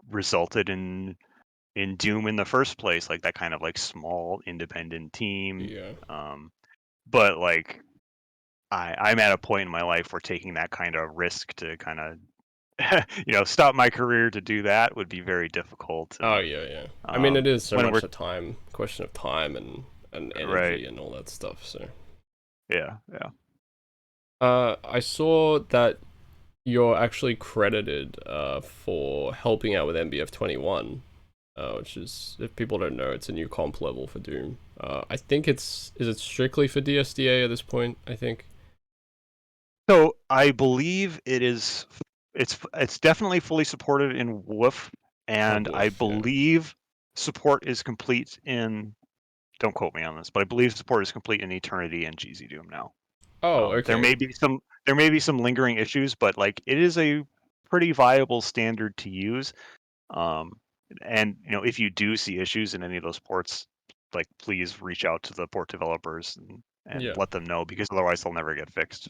resulted in Doom in the first place, like that kind of like small independent team. Yeah. But like I'm at a point in my life where taking that kind of risk to kind of stop my career to do that would be very difficult. And, yeah. I mean, it is so much a question of time and energy and all that stuff. So yeah. I saw that you're actually credited for helping out with MBF 21, which is, if people don't know, it's a new comp level for Doom. I think is it strictly for DSDA at this point, I think? So I believe it's definitely fully supported in WooF, and I believe support is complete in, don't quote me on this, but I believe support is complete in Eternity and GZ Doom now. Oh, okay. There may be some lingering issues, but like it is a pretty viable standard to use. And if you do see issues in any of those ports, like please reach out to the port developers and let them know, because otherwise they'll never get fixed.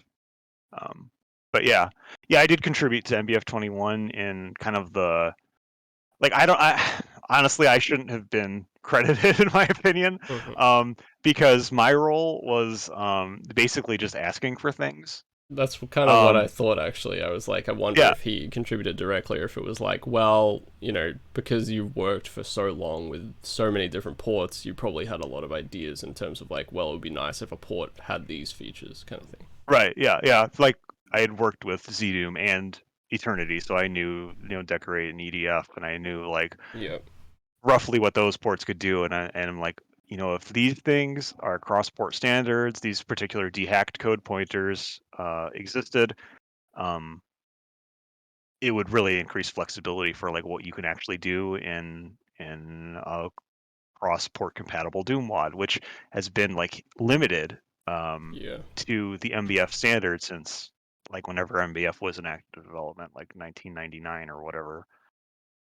But yeah, I did contribute to MBF 21 in kind of the, like, honestly, I shouldn't have been credited in my opinion, Mhm. because my role was basically just asking for things. That's kind of what I Um, thought, actually. I was like, I wonder yeah, if he contributed directly or if it was like, well, because you've worked for so long with so many different ports, you probably had a lot of ideas in terms of like, well, it would be nice if a port had these features, kind of thing. right. Yeah, yeah. Like I had worked with ZDoom and Eternity, so I knew Decorate and EDF, and I knew like Yeah. roughly what those ports could do, and I'm like, if these things are cross-port standards, these particular dehacked code pointers existed, um, it would really increase flexibility for like what you can actually do in a cross-port compatible Doom mod, which has been like limited Yeah. to the MBF standard since like whenever MBF was in active development, like 1999 or whatever.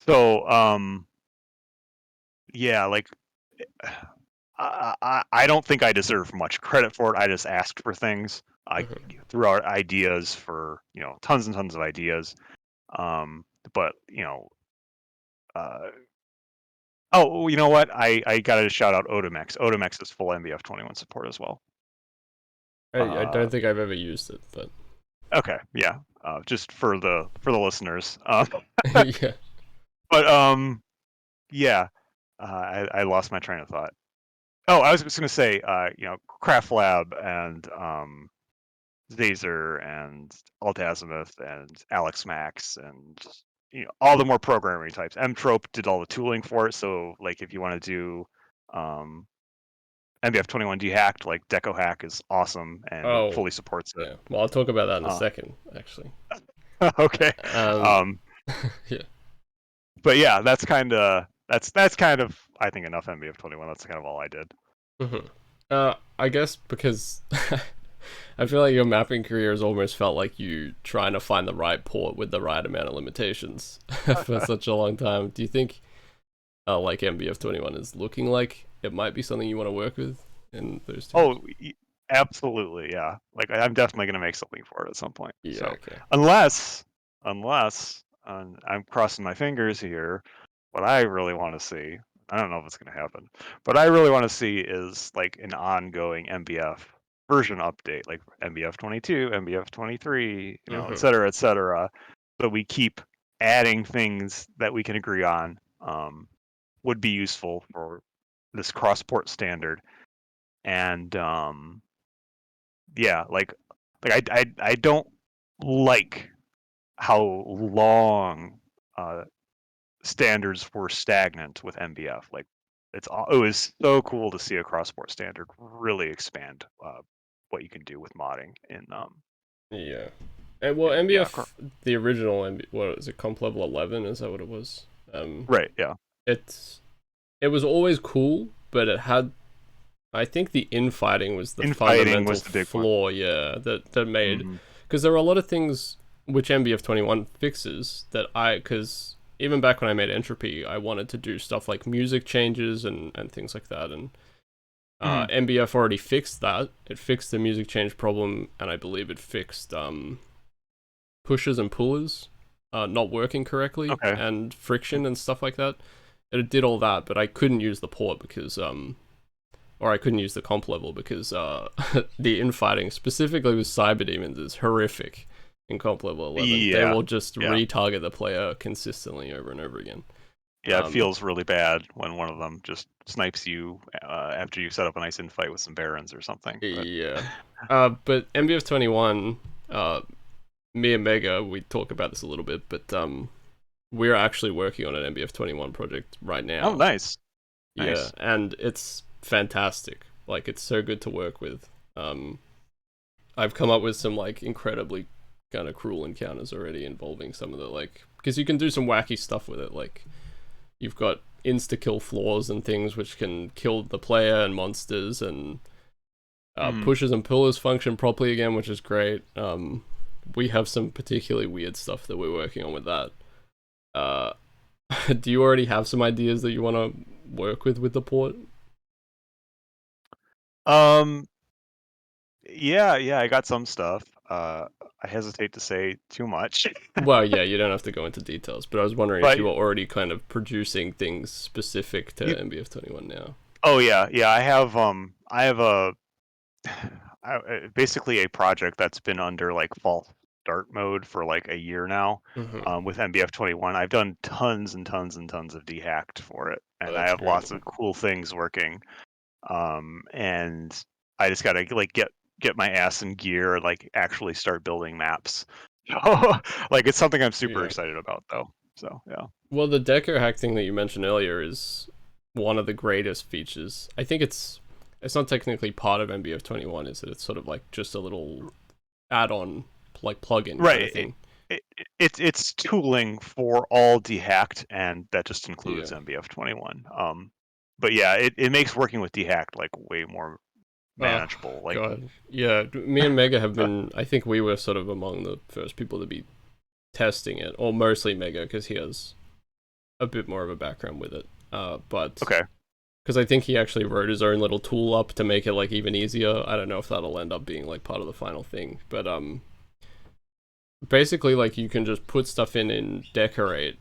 So yeah, like I don't think I deserve much credit for it. I just asked for things. I Mhm. threw out ideas for tons and tons of ideas. But uh, oh, you know what? I got to shout out Odomex. Odomex is full MBF 21 support as well. I Uh, don't think I've ever used it, but okay, yeah. Just for the listeners. yeah. But yeah. I lost my train of thought. Oh, I was just gonna say, Craft Lab and Zazer and Altazimuth and Alex Max and all the more programming types. Mtrope did all the tooling for it, so like if you want to do um, MBF 21 dehacked, like Deco Hack is awesome and it Oh, fully supports it. yeah. Well, I'll talk about that in a Uh, second, actually. okay, Um, um, yeah. but yeah, that's kind of I think enough MBF 21. That's kind of all I did. Mhm. I guess because I feel like your mapping career has almost felt like you trying to find the right port with the right amount of limitations for such a long time. Do you think, like MBF 21 is looking like it might be something you want to work with in those terms? Oh, absolutely, yeah. Like I'm definitely gonna make something for it at some point. Yeah. So Okay. unless I'm crossing my fingers here, what I really want to see, I don't know if it's gonna happen, but I really want to see is like an ongoing MBF version update, like MBF 22, MBF 23, et Mm-hmm. cetera, et cetera. So we keep adding things that we can agree on. Would be useful for this cross-port standard. And yeah, like I don't like how long standards were stagnant with MBF. Like it was so cool to see a cross-port standard really expand what you can do with modding in Yeah. And well, yeah, MBF, the original what was it, comp level 11? Is that what it was? right, yeah. It's it was always cool, but it had, I think the infighting was the Infighting fundamental was the big one. flaw, yeah, that made, Hmm. because there were a lot of things which MBF 21 fixes that because even back when I made Entropy, I wanted to do stuff like music changes and things like that, and Hmm. MBF already fixed that. It fixed the music change problem, and I believe it fixed pushers and pullers not working correctly Okay. and friction and stuff like that. It did all that, but I couldn't use the port because or I couldn't use the comp level because the infighting, specifically with cyber demons, is horrific in comp level 11. They Yeah. will just Yeah. retarget the player consistently over and over again. Yeah, it feels really bad when one of them just snipes you after you set up a nice infight with some barons or something. But Yeah. But MBF 21, me and Mega, we talk about this a little bit, but we're actually working on an MBF 21 project right oh, now. nice, Yeah, nice. and it's fantastic. Like, it's so good to work with. I've come up with some like incredibly kind of cruel encounters already involving some of the like, because you can do some wacky stuff with it. Like, you've got insta kill flaws and things which can kill the player and monsters, and Mm. pushes and pillars function properly again, which is great. We have some particularly weird stuff that we're working on with that. Uh, do you already have some ideas that you want to work with the port? Um, yeah, I got some stuff. I hesitate to say too much. Well, yeah, you don't have to go into details, but I was wondering if But you were already kind of producing things specific to you, MBF21 now. oh yeah, I have a basically a project that's been under like false start mode for like a year now. Mm-hmm. With MBF21, I've done tons and tons and tons of dehacked for it, Oh, and I that's have great. lots of cool things working. And I just gotta like get my ass in gear and like actually start building maps. Like it's something I'm super Yeah. excited about though. So yeah. Well, the deco hack thing that you mentioned earlier is one of the greatest features. I think it's not technically part of MBF21, is it? It's sort of like just a little add-on, like plugin kind of Right. thing. It's tooling for all dehacked, and that just Yeah. includes MBF21. But yeah, it makes working with dehacked like way more Oh, manageable. Like, God. Yeah, me and Mega have been, I think we were sort of among the first people to be testing it, or mostly Mega, because he has a bit more of a background with it. But okay, because I think he actually wrote his own little tool up to make it like even easier. I don't know if that'll end up being like part of the final thing, but basically like you can just put stuff in decorate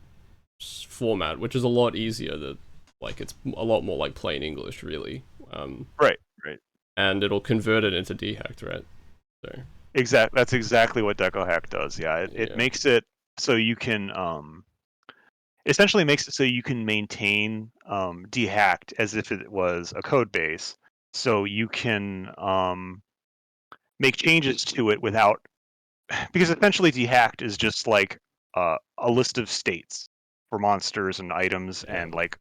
format, which is a lot easier. That like it's a lot more like plain English, really. right. And it'll convert it into dehacked, right? So That's exactly what DecoHack does. Yeah, it yeah, makes it so you can essentially makes it so you can maintain dehacked as if it was a code base. So you can make changes to it without, because essentially dehacked is just like a list of states for monsters and items, yeah, and like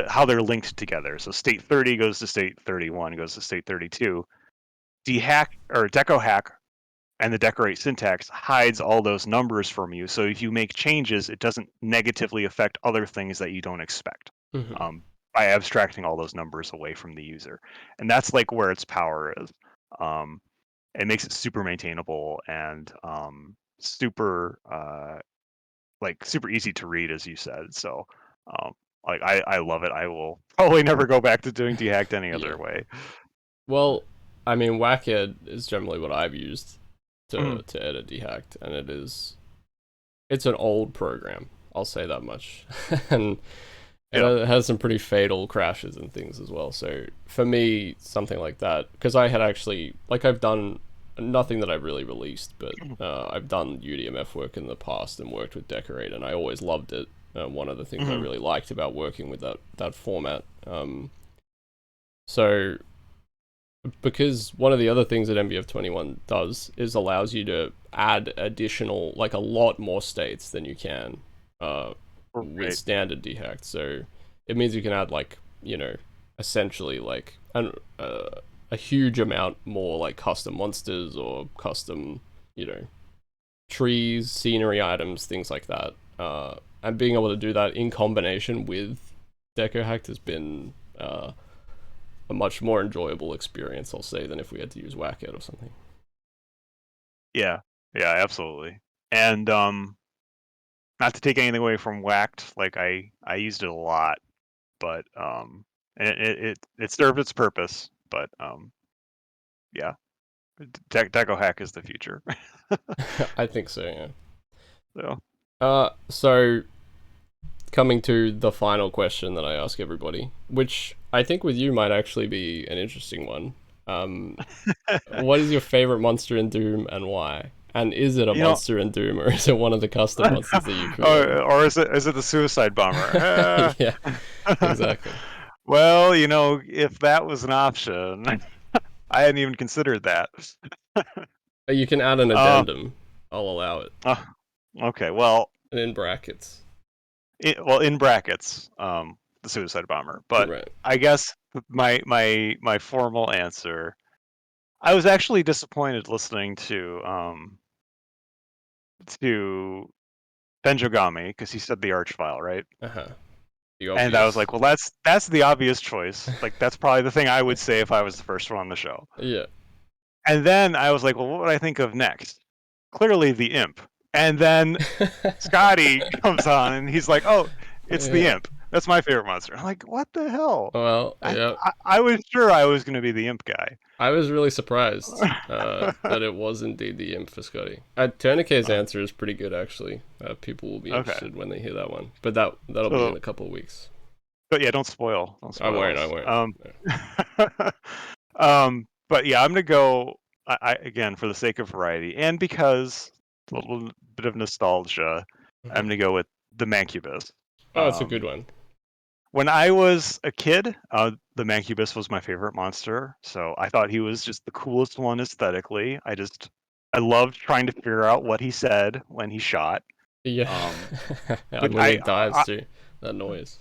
how they're linked together. So state 30 goes to state 31, goes to state 32. Dehack or DecoHack and the decorate syntax hides all those numbers from you. So if you make changes, it doesn't negatively affect other things that you don't expect, mm-hmm. by abstracting all those numbers away from the user. And that's like where its power is. It makes it super maintainable and super like super easy to read, as you said. So like I love it. I will probably never go back to doing dehacked any Yeah. other way. Well, I mean, Wackhead is generally what I've used Mhm. to edit dehacked, and it's an old program. I'll say that much, and Yeah. it has some pretty fatal crashes and things as well. So for me, something like that, because I had actually like I've done nothing that I've really released, but I've done UDMF work in the past and worked with Decorate, and I always loved it. One of the things I Mhm. really liked about working with that format. So because one of the other things that MBF21 does is allows you to add additional, like a lot more states than you can with Right. standard dehacked. So it means you can add like, essentially like a huge amount more like custom monsters or custom, trees, scenery items, things like that. And being able to do that in combination with DecoHacked has been a much more enjoyable experience, I'll say, than if we had to use Whack-It or something. Yeah. Yeah, absolutely. And not to take anything away from Whacked, like I used it a lot, but and it served its purpose, but yeah, DecoHack is the future. I think so, yeah. So So coming to the final question that I ask everybody, which I think with you might actually be an interesting one. What is your favorite monster in Doom and why? And is it a you know, monster in Doom, or is it one of the custom monsters that you created? or is it the suicide bomber? Yeah, exactly. Well, if that was an option, I hadn't even considered that. You can add an Uh, addendum. I'll allow it. uh, okay, well, And in brackets. in brackets, the suicide bomber. But Right. I guess my formal answer, I was actually disappointed listening to Benjogami because he said the Archvile, right? Uh-huh. The And I was obvious. like, well, that's the obvious choice. Like that's probably the thing I would say if I was the first one on the show. Yeah. And then I was like, well, what would I think of next? Clearly the imp. And then Scotty comes on and he's like, oh, it's the Yeah. imp. That's my favorite monster. I'm like, what the hell? Well, I, yeah, I was sure I was going to be the imp guy. I was really surprised that it was indeed the imp for Scotty. Tourniquet's answer is pretty good, actually. People will be Okay. interested when they hear that one, but that'll be in a couple of weeks. But yeah, don't spoil. Don't I spoil. won't. But yeah, I'm gonna go. Again, for the sake of variety, and because a little bit of nostalgia, I'm gonna go with the Mancubus. Oh, it's a good one. When I was a kid, the Mancubus was my favorite monster. So I thought he was just the coolest one aesthetically. I loved trying to figure out what he said when he shot. Yeah, But and when he dives too, that noise.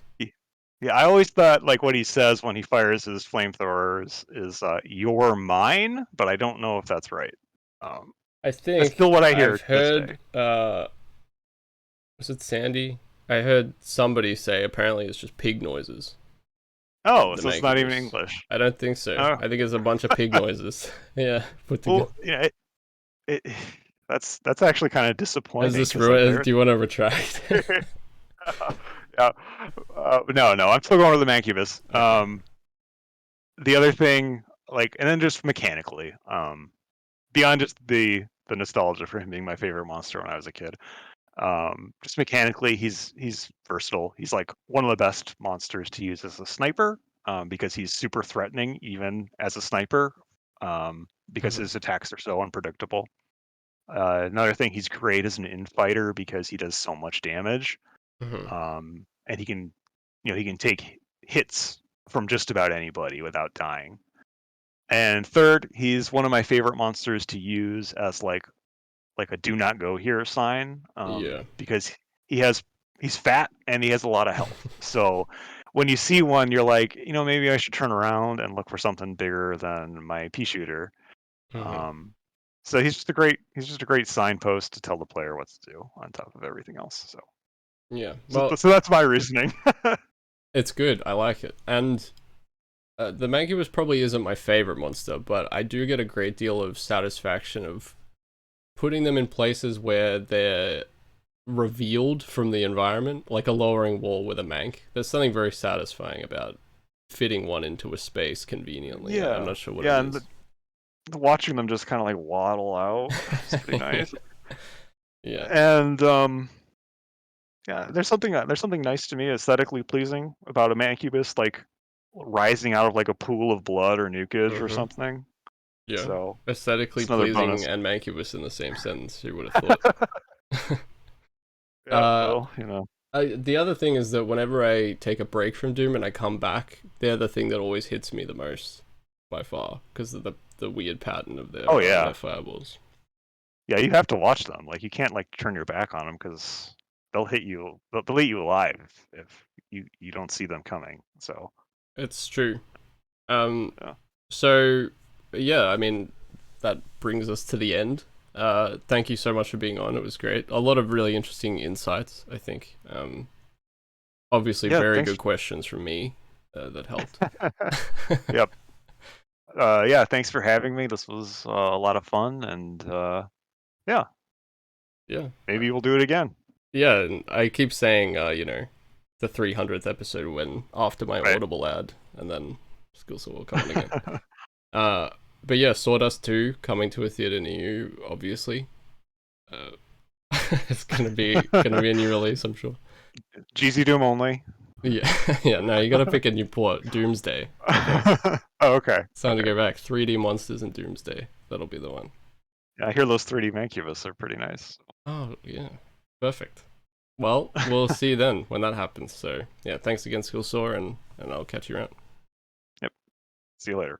Yeah, I always thought like what he says when he fires his flamethrowers is "You're mine," but I don't know if that's right. I That's think still what I hear I've to this heard. day. Was it Sandy? I heard somebody say apparently it's just pig noises. Oh, The so it's not even Mancubus. English. I don't think so. Oh, I think it's a bunch of pig noises. Yeah, put together. well, yeah, it that's actually kind of Is disappointing this because like ruined? Do you want to retract? yeah, no, I'm still going with the Mancubus. Okay. The other thing, like, and then just mechanically, beyond just the nostalgia for him being my favorite monster when I was a kid. Just mechanically, he's versatile. He's like one of the best monsters to use as a sniper, because he's super threatening even as a sniper, because his attacks are so unpredictable. Another thing, he's great as an infighter because he does so much damage, and he can, he can take hits from just about anybody without dying. And third, he's one of my favorite monsters to use as like a do not go here sign, Yeah. because he's fat and he has a lot of health. So when you see one, you're like, maybe I should turn around and look for something bigger than my pea shooter. So he's just a great signpost to tell the player what to do on top of everything else. Yeah. So, Well, so that's my reasoning. it's good. I like it. And the Mancubus probably isn't my favorite monster, but I do get a great deal of satisfaction of putting them in places where they're revealed from the environment, like a lowering wall with a Manc. There's something very satisfying about fitting one into a space conveniently. Yeah, I'm not sure what yeah, it and is. watching them just kind of like waddle out, it's pretty nice. Yeah. And yeah, there's something nice to me, aesthetically pleasing about a Mancubus, like rising out of like a pool of blood or nukage or something. Yeah. So Aesthetically it's another pleasing bonus. and Mancubus in the same sentence. Who would have thought? Yeah, uh, well, the other thing is that whenever I take a break from Doom and I come back, they're the thing that always hits me the most, by far, because of the weird pattern of Oh their yeah, fireballs. yeah. You have to watch them. Like you can't like turn your back on them because they'll hit you. They'll eat you alive if you don't see them coming. So It's true. Um, yeah. so yeah, I mean, that brings us to the end. Thank you so much for being on. It was great. A lot of really interesting insights, I think. Obviously, Yeah, very thanks. good questions from me that helped. Yep. Yeah, thanks for having me. This was a lot of fun, and yeah, Yeah. maybe we'll do it again. Yeah, and I keep saying, the 300th episode when after my Right. Audible ad, and then Skillsaw will come on again. But yeah, Sawdust 2 coming to a theater near you, obviously. It's gonna be a new release, I'm sure. GZ Doom only. Yeah, yeah. No, you gotta pick a new port. Doomsday. Oh, okay. It's time to Okay. go back. 3D monsters and Doomsday. That'll be the one. Yeah, I hear those 3D Mancubus are pretty nice. Oh yeah, perfect. Well, we'll see you then when that happens. So yeah, thanks again, Skillsaw, and I'll catch you around. Yep. See you later.